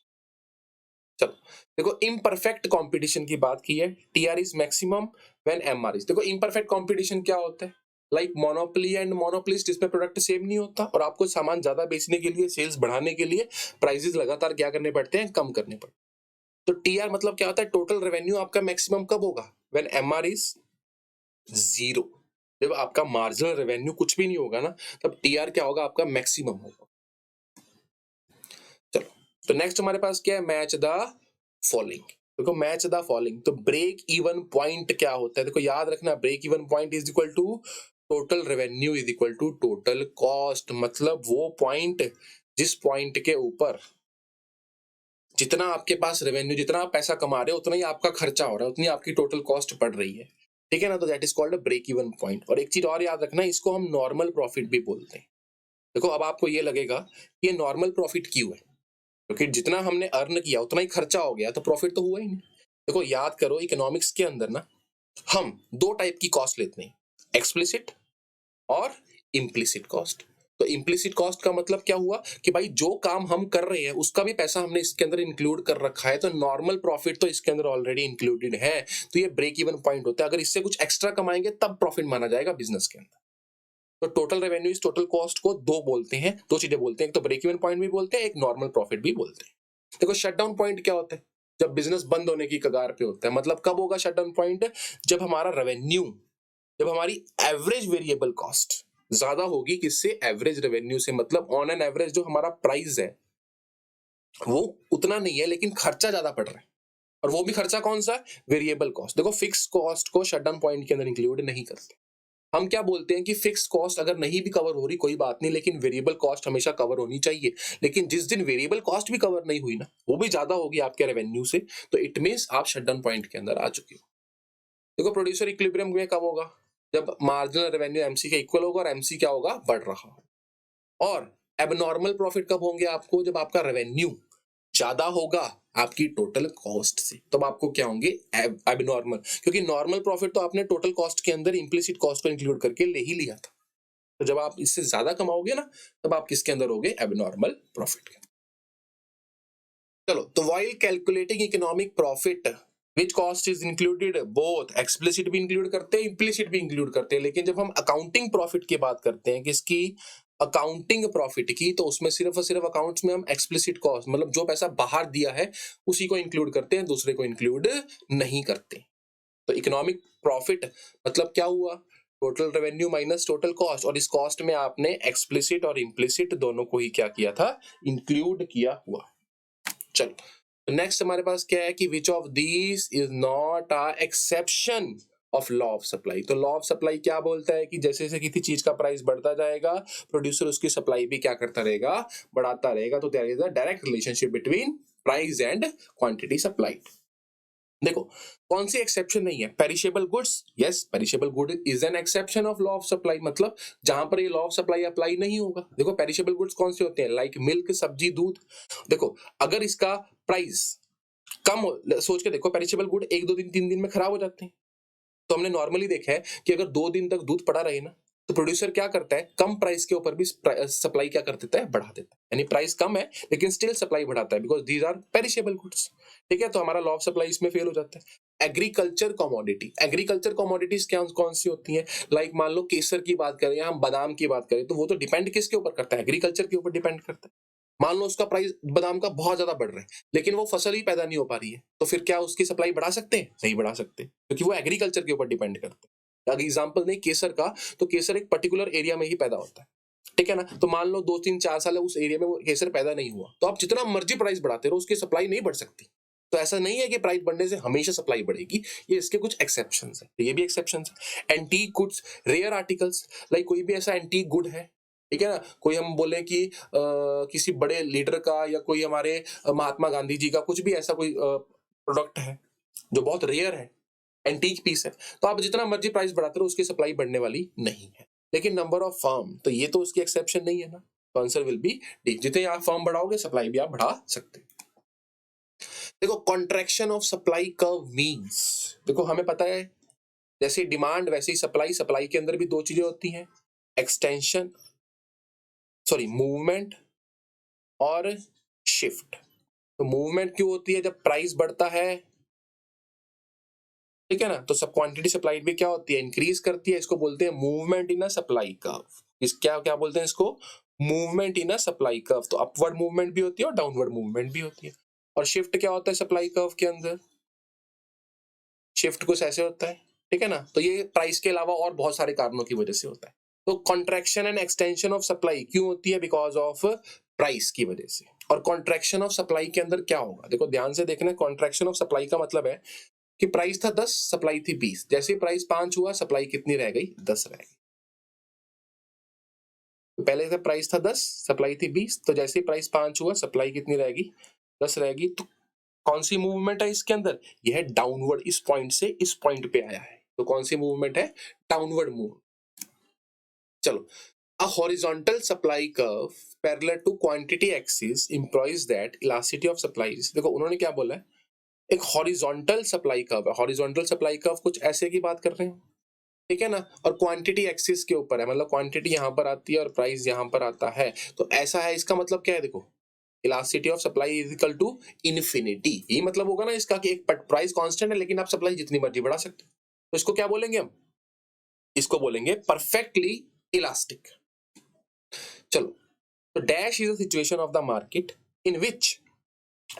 चलो देखो, इम्परफेक्ट कंपटीशन की बात की है, TR is maximum when MR is. देखो इम्परफेक्ट कंपटीशन क्या होता है, लाइक मोनोपोली एंड मोनोपोलिस्ट, जिसमें प्रोडक्ट सेम नहीं होता और आपको सामान ज्यादा बेचने के लिए, सेल्स बढ़ाने के लिए प्राइसेस लगातार क्या करने पड़ते हैं, कम करने पड़ते हैं। तो टीआर मतलब क्या होता है, टोटल रेवेन्यू आपका मैक्सिमम कब होगा, व्हेन एमआर इज 0। जब आपका मार्जिनल रेवेन्यू कुछ भी नहीं होगा ना, तब टीआर क्या होगा, आपका मैक्सिमम होगा। चलो तो नेक्स्ट हमारे पास क्या है, मैच द फॉलोइंग। देखो मैच द फॉलोइंग, तो ब्रेक इवन पॉइंट क्या होता है, देखो याद रखना, break even point is equal to total revenue is equal to total cost. मतलब वो पॉइंट जिस पॉइंट के ऊपर जितना आपके पास रेवेन्यू, जितना आप पैसा कमा रहे हो, उतना ही आपका खर्चा हो रहा है, उतनी आपकी टोटल कॉस्ट पड़ रही है, ठीक है ना। तो that is called a break even point. और एक चीज और याद रखना, इसको हम नॉर्मल प्रॉफिट भी बोलते हैं। देखो अब आपको ये लगेगा कि ये नॉर्मल प्रॉफिट क्यों है, क्योंकि जितना हमने अर्न किया उतना ही खर्चा हो गया, तो प्रॉफिट तो हुआ ही नहीं। देखो याद करो, इकोनॉमिक्स के अंदर ना हम दो टाइप की कॉस्ट लेते हैं, एक्सप्लिसिट और इम्प्लिसिट कॉस्ट। तो इम्प्लिसिट कॉस्ट का मतलब क्या हुआ कि भाई जो काम हम कर रहे हैं उसका भी पैसा हमने इसके अंदर इंक्लूड कर रखा है, तो नॉर्मल प्रॉफिट तो इसके अंदर ऑलरेडी इंक्लूडेड है, तो ये ब्रेक इवन पॉइंट होता है। अगर इससे कुछ एक्स्ट्रा कमाएंगे तब प्रॉफिट माना जाएगा बिजनेस के अंदर। तो टोटल रेवेन्यू इस टोटल कॉस्ट को दो बोलते हैं, दो चीजें बोलते हैं, एक तो ब्रेक इवन पॉइंट भी बोलते हैं, एक नॉर्मल प्रॉफिट भी बोलते हैं। देखो शटडाउन पॉइंट क्या होता है, जब बिजनेस बंद होने की कगार पे होता है। मतलब कब होगा शटडाउन पॉइंट, जब हमारा रेवेन्यू, जब हमारी एवरेज वेरिएबल कॉस्ट ज्यादा होगी किससे, एवरेज रेवेन्यू से। मतलब ऑन एन एवरेज जो हमारा प्राइस है वो उतना नहीं है, लेकिन खर्चा ज्यादा पड़ रहा है, और वो भी खर्चा कौन सा, वेरिएबल कॉस्ट। देखो फिक्स कॉस्ट को शटडाउन पॉइंट के अंदर इंक्लूड नहीं करते। हम क्या बोलते हैं कि फिक्स कॉस्ट अगर नहीं भी कवर हो रही कोई बात नहीं, लेकिन वेरिएबल कॉस्ट हमेशा कवर होनी चाहिए। लेकिन जिस दिन वेरिएबल कॉस्ट भी कवर नहीं हुई ना, वो भी ज्यादा होगी आपके रेवेन्यू से, तो इट मींस आप शटडाउन पॉइंट के अंदर आ चुके हो। देखो प्रोड्यूसर इक्विलिब्रियम में कब होगा, जब मार्जिनल रेवेन्यू एमसी के इक्वल होगा और एमसी क्या होगा, बढ़ रहा हो। और एबनॉर्मल प्रॉफिट कब होंगे आपको, जब आपका रेवेन्यू ज्यादा होगा आपकी टोटल कॉस्ट से, तब आपको क्या होंगे, एबनॉर्मल। क्योंकि नॉर्मल प्रॉफिट तो आपने टोटल कॉस्ट के अंदर इम्प्लिसिट कॉस्ट को इंक्लूड करके ले ही लिया था। तो जब आप इससे ज्यादा कमाओगे ना, तब आप किसके अंदर होगे, एबनॉर्मल प्रॉफिट के। चलो तो while calculating economic profit which cost is included, both explicit भी इंक्लूड करते हैं, इम्प्लिसिट भी इंक्लूड करते हैं। लेकिन जब हम अकाउंटिंग प्रॉफिट की बात करते हैं, किसकी, अकाउंटिंग प्रॉफिट की, तो उसमें सिर्फ और सिर्फ अकाउंट्स में हम एक्सप्लिसिट कॉस्ट, मतलब जो पैसा बाहर दिया है उसी को इंक्लूड करते हैं, दूसरे को इंक्लूड नहीं करते। तो इकोनॉमिक प्रॉफिट मतलब क्या हुआ, total revenue minus total cost, और इस कॉस्ट में आपने एक्सप्लिसिट और इम्प्लिसिट दोनों को ही क्या किया था, इंक्लूड किया हुआ। चलो नेक्स्ट हमारे पास क्या है कि which of these is not a exception of law of supply. तो लॉ ऑफ सप्लाई क्या बोलता है कि जैसे जैसे किसी चीज का प्राइस बढ़ता जाएगा, प्रोड्यूसर उसकी सप्लाई भी क्या करता रहेगा, बढ़ाता रहेगा। तो there is a direct relationship between price and quantity supplied. देखो कौन सी एक्सेप्शन नहीं है, perishable goods, yes perishable good is an exception of law of supply. मतलब जहां पर ये लॉ ऑफ सप्लाई अप्लाई नहीं होगा। देखो पेरिशेबल गुड्स कौन से होते हैं, लाइक मिल्क, सब्जी, दूध। देखो अगर इसका प्राइस कम हो, सोच के देखो, पेरिशेबल गुड एक दो दिन तीन दिन में खराब हो जाते हैं। तो हमने नॉर्मली देखा है कि अगर 2 दिन तक दूध पड़ा रहे ना, तो प्रोड्यूसर क्या करता है, कम प्राइस के ऊपर भी सप्लाई क्या कर देता है, बढ़ा देता है। यानी प्राइस कम है लेकिन स्टिल सप्लाई बढ़ाता है, because these are perishable goods. ठीक है, तो हमारा लॉ ऑफ सप्लाई इसमें फेल हो जाता है। एग्रीकल्चर कमोडिटी, एग्रीकल्चर कमोडिटीज क्या कौन सी होती है, लाइक मान लो केसर की बात करें या हम बादाम की बात करें, तो वो तो डिपेंड किसके ऊपर करता है, एग्रीकल्चर के ऊपर डिपेंड करता है। मान लो उसका प्राइस बादाम का बहुत ज्यादा बढ़ रहा है, लेकिन वो फसल ही पैदा नहीं हो पा रही है, तो फिर क्या उसकी सप्लाई बढ़ा सकते हैं, नहीं बढ़ा सकते, क्योंकि वो एग्रीकल्चर के ऊपर डिपेंड करते हैं। अगर एग्जांपल नहीं केसर का, तो केसर एक पर्टिकुलर एरिया में ही पैदा होता है, ठीक है ना। तो मान लो 2 3 4 साल उस एरिया में वो केसर पैदा नहीं हुआ, तो आप जितना मर्जी प्राइस बढ़ाते रहो उसकी सप्लाई नहीं बढ़ सकती। तो ऐसा नहीं है कि प्राइस बढ़ने से हमेशा सप्लाई बढ़ेगी, ये इसके कुछ एक्सेप्शंस है, तो ये भी एक्सेप्शंस है। Antique goods, rare articles, like कोई भी ऐसा एंटीक गुड है, ठीक है ना, कोई हम बोले कि किसी बड़े लीडर का या कोई हमारे महात्मा गांधी जी का कुछ भी ऐसा कोई प्रोडक्ट है जो बहुत रेयर है, एंटीक पीस है, तो आप जितना मर्जी प्राइस बढ़ाते रहो उसकी सप्लाई बढ़ने वाली नहीं है। लेकिन नंबर ऑफ फर्म, तो ये तो उसकी एक्सेप्शन नहीं है ना, तो आंसर विल बी डी। जितने आप फर्म बढ़ाओगे सप्लाई भी आप बढ़ा सकते हो। देखो contraction of supply curve means, देखो हमें पता है जैसे डिमांड वैसे ही सप्लाई, सप्लाई के अंदर भी दो चीजें होती हैं, एक्सटेंशन सॉरी मूवमेंट और शिफ्ट। तो मूवमेंट क्यों होती है, जब प्राइस बढ़ता है, ठीक है ना, तो सब क्वांटिटी सप्लाइड भी क्या होती है, इंक्रीज करती है, इसको बोलते हैं movement in a supply curve. इस क्या क्या बोलते हैं इसको, movement in a supply curve. तो अपवर्ड मूवमेंट भी होती है और डाउनवर्ड मूवमेंट भी होती है। और शिफ्ट क्या होता है सप्लाई कर्व के अंदर, शिफ्ट कुछ ऐसे होता है, ठीक है ना। तो ये प्राइस के अलावा और बहुत सारे कारणों की वजह से होता है। तो contraction and extension of supply क्यों होती है, बिकॉज ऑफ प्राइस की वजह से। और कॉन्ट्रैक्शन ऑफ सप्लाई के अंदर क्या होगा, देखो ध्यान से देखना, कॉन्ट्रैक्शन ऑफ सप्लाई का मतलब है कि प्राइस था 10, सप्लाई थी 20, जैसे प्राइस 5 हुआ सप्लाई कितनी रह गई, 10 रह गई। तो पहले से प्राइस था 10, सप्लाई थी 20, तो जैसे प्राइस 5 हुआ सप्लाई कितनी रहेगी, 10 रहेगी। तो कौन सी मूवमेंट है इसके अंदर, यह है डाउनवर्ड, इस पॉइंट से इस पॉइंट पे आया है, तो कौन सी मूवमेंट है, डाउनवर्ड मूव। चलो, a horizontal supply curve parallel to quantity axis implies that elasticity of supplies, देखो उन्होंने क्या बोला है, एक हॉरिजॉन्टल सप्लाई कर्व है। हॉरिजॉन्टल सप्लाई कर्व कुछ ऐसे की बात कर रहे हैं, ठीक है ना, और क्वांटिटी एक्सिस के ऊपर है, मतलब क्वांटिटी यहां पर आती है और प्राइस यहां पर आता है, तो ऐसा है। इसका मतलब क्या है, देखो elasticity of supply is equal to infinity, यही मतलब होगा ना इसका कि एक प्राइस कांस्टेंट है लेकिन आप सप्लाई जितनी मर्जी बढ़ा सकते हो। तो इसको क्या बोलेंगे हम, इसको बोलेंगे परफेक्टली इलास्टिक। चलो, तो dash is a situation of the market in which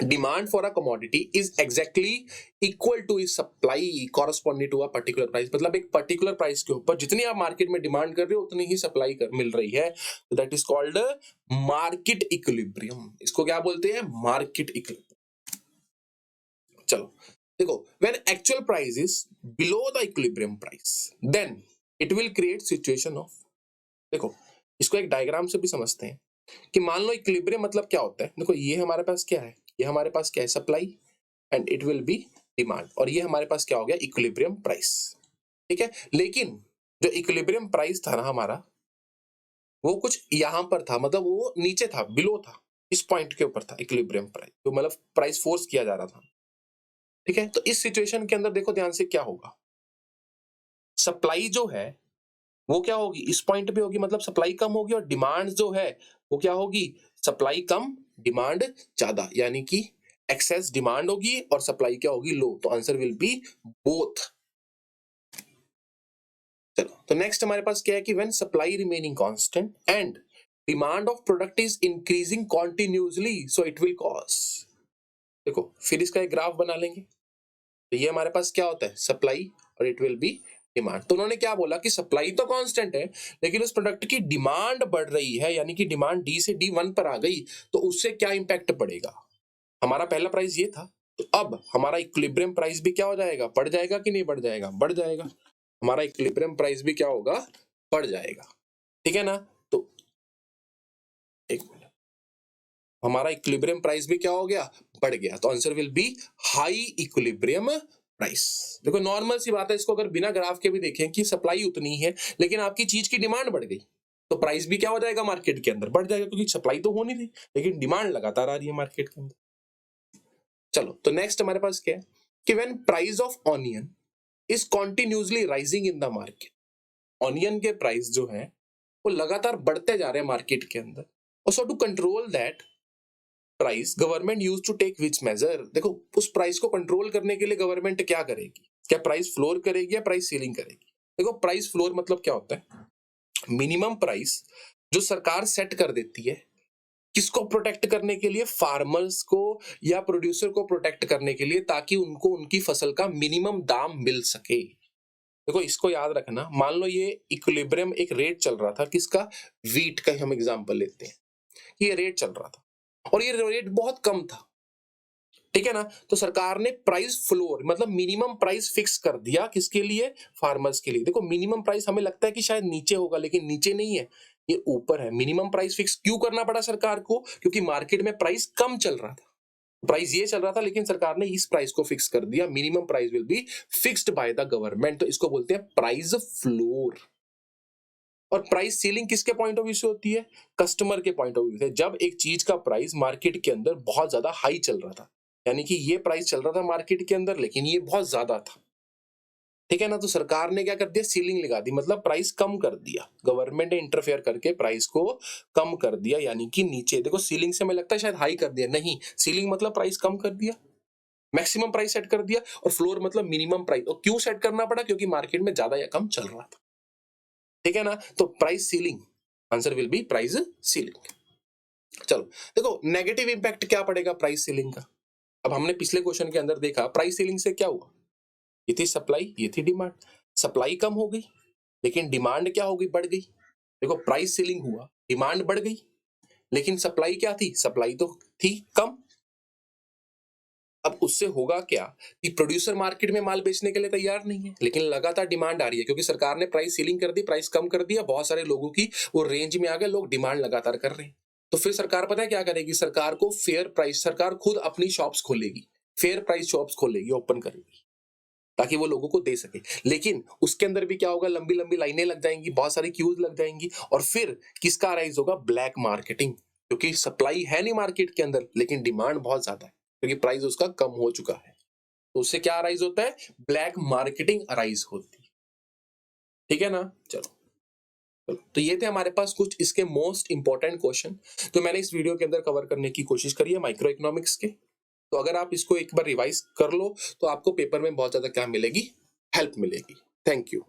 demand for a commodity is exactly equal to its supply corresponding to a particular price, मतलब एक पर्टिकुलर प्राइस के ऊपर जितनी आप मार्केट में डिमांड कर रहे हो उतनी ही सप्लाई मिल रही है, तो that is called market equilibrium. इसको क्या बोलते हैं, मार्केट इक्विलिब्रियम। चलो देखो, when actual price is below the equilibrium price then it will create situation of, देखो इसको एक डायग्राम से भी समझते हैं कि मान लो इक्विलिब्रियम मतलब क्या होता है। देखो ये हमारे पास क्या है, ये हमारे पास क्या है, supply and it will B demand, और ये हमारे पास क्या हो गया, इक्विलिब्रियम प्राइस, ठीक है। लेकिन जो इक्विलिब्रियम प्राइस था ना हमारा, वो कुछ यहां पर था, मतलब वो नीचे था, बिलो था, इस पॉइंट के ऊपर था इक्विलिब्रियम प्राइस, तो मतलब प्राइस फोर्स किया जा रहा था, ठीक है। तो इस सिचुएशन के अंदर देखो ध्यान से क्या होगा, सप्लाई जो है वो क्या होगी, इस पॉइंट पे होगी, मतलब सप्लाई कम होगी, और डिमांड जो है वो क्या होगी, सप्लाई कम डिमांड ज्यादा, यानी कि एक्सेस डिमांड होगी और सप्लाई क्या होगी, लो। तो आंसर विल बी बोथ। चलो, तो नेक्स्ट हमारे पास क्या है कि when supply remaining constant and demand of product is increasing continuously so it will cause, देखो फिर इसका एक ग्राफ बना लेंगे। तो ये हमारे पास क्या होता है, सप्लाई और इट विल बी डिमांड। तो उन्होंने क्या बोला कि सप्लाई तो कांस्टेंट है लेकिन उस प्रोडक्ट की डिमांड बढ़ रही है, यानी कि डिमांड डी से D1 पर आ गई, तो उससे क्या इंपैक्ट पड़ेगा। हमारा पहला प्राइस ये था, तो अब हमारा इक्विलिब्रियम प्राइस भी क्या हो जाएगा, बढ़ जाएगा कि नहीं बढ़ जाएगा, बढ़ जाएगा। हमारा इक्विलिब्रियम प्राइस भी क्या होगा, बढ़ जाएगा, ठीक है ना। तो एक मिनट, हमारा इक्विलिब्रियम प्राइस भी क्या हो गया, बढ़ गया, तो answer will B high equilibrium price. देखो नॉर्मल सी बात है, इसको अगर बिना ग्राफ के भी देखें कि सप्लाई उतनी है लेकिन आपकी चीज की डिमांड बढ़ गई, तो प्राइस भी क्या हो जाएगा, मार्केट के अंदर बढ़ जाएगा, क्योंकि सप्लाई तो हो नहीं रही लेकिन डिमांड लगातार आ रही है मार्केट के अंदर। चलो, तो नेक्स्ट हमारे पास क्या है कि when price of onion is continuously rising in the market, onion के प्राइस जो है वो लगातार बढ़ते जा रहे हैं मार्केट के अंदर, और so to control that price government use to take which measure, देखो उस प्राइस को कंट्रोल करने के लिए गवर्नमेंट क्या करेगी, क्या प्राइस फ्लोर करेगी या प्राइस सीलिंग करेगी। देखो प्राइस फ्लोर मतलब क्या होता है, मिनिमम प्राइस जो सरकार सेट कर देती है, किसको प्रोटेक्ट करने के लिए, फार्मर्स को या प्रोड्यूसर को प्रोटेक्ट करने के लिए, ताकि उनको उनकी फसल का मिनिमम दाम मिल सके। देखो इसको याद रखना, मान लो ये इक्विलिब्रियम एक रेट चल रहा था, किसका, वीट का हम एग्जांपल लेते हैं, ये रेट चल रहा था और ये रेट बहुत कम था, ठीक है ना। तो सरकार ने प्राइस फ्लोर मतलब मिनिमम प्राइस फिक्स कर दिया, किसके लिए, फार्मर्स के लिए। देखो मिनिमम प्राइस हमें लगता है कि शायद नीचे होगा, लेकिन नीचे नहीं है, ये ऊपर है। मिनिमम प्राइस फिक्स क्यों करना पड़ा सरकार को, क्योंकि मार्केट में प्राइस कम चल रहा था, प्राइस ये चल रहा था लेकिन सरकार ने इस प्राइस को फिक्स कर दिया, minimum price will be fixed by the government, तो इसको बोलते हैं प्राइस फ्लोर। और प्राइस सीलिंग किसके पॉइंट ऑफ व्यू से होती है? कस्टमर के पॉइंट ऑफ व्यू से। जब एक चीज का प्राइस मार्केट के अंदर बहुत ज्यादा हाई चल रहा था, यानी कि ये प्राइस चल रहा था मार्केट के अंदर लेकिन ये बहुत ज्यादा था, ठीक है ना, तो सरकार ने क्या कर दिया? सीलिंग लगा दी, मतलब प्राइस कम कर दिया। गवर्नमेंट ने इंटरफेयर करके प्राइस को कम कर दिया, यानी कि नीचे। देखो सीलिंग से हमें लगता है शायद हाई कर दिया, नहीं, सीलिंग मतलब प्राइस कम कर दिया, मैक्सिमम प्राइस सेट कर दिया, और फ्लोर मतलब मिनिमम प्राइस। और क्यों सेट करना पड़ा? क्योंकि मार्केट में ज्यादा या कम चल रहा था, ठीक है ना। तो price ceiling, answer will B price ceiling. चलो देखो नेगेटिव इंपैक्ट क्या पड़ेगा प्राइस सीलिंग का। अब हमने पिछले क्वेश्चन के अंदर देखा प्राइस सीलिंग से क्या हुआ, ये थी सप्लाई, ये थी डिमांड। सप्लाई कम हो गई लेकिन डिमांड क्या हो गई? बढ़ गई। देखो प्राइस सीलिंग हुआ, डिमांड बढ़ गई, लेकिन सप्लाई क्या थी? सप्लाई तो थी कम। अब उससे होगा क्या कि प्रोड्यूसर मार्केट में माल बेचने के लिए तैयार नहीं है, लेकिन लगातार डिमांड आ रही है, क्योंकि सरकार ने प्राइस सीलिंग कर दी, प्राइस कम कर दिया, बहुत सारे लोगों की वो रेंज में आ गए, लोग डिमांड लगातार कर रहे हैं। तो फिर सरकार पता है क्या करेगी? सरकार को फेयर प्राइस, सरकार खुद अपनी शॉप्स खोलेगी, फेयर प्राइस शॉप्स खोलेगी, ओपन करेगी, ताकि वो लोगों को दे सके। लेकिन उसके अंदर भी क्या होगा? लंबी लंबी लाइनें लग जाएंगी, बहुत सारी क्यूज लग जाएंगी, और फिर किसका राइज होगा? ब्लैक मार्केटिंग, क्योंकि सप्लाई है नहीं मार्केट के अंदर लेकिन डिमांड बहुत ज्यादा है, क्योंकि प्राइस उसका कम हो चुका है। तो उससे क्या अराइज होता है? ब्लैक मार्केटिंग अराइज होती है, ठीक है ना। चलो तो ये थे हमारे पास कुछ इसके मोस्ट इंपॉर्टेंट क्वेश्चन तो मैंने इस वीडियो के अंदर कवर करने की कोशिश करी है माइक्रो इकोनॉमिक्स के। तो अगर आप इसको एक बार रिवाइज कर लो तो आपको पेपर में बहुत ज्यादा क्या मिलेगी? हेल्प मिलेगी। Thank you.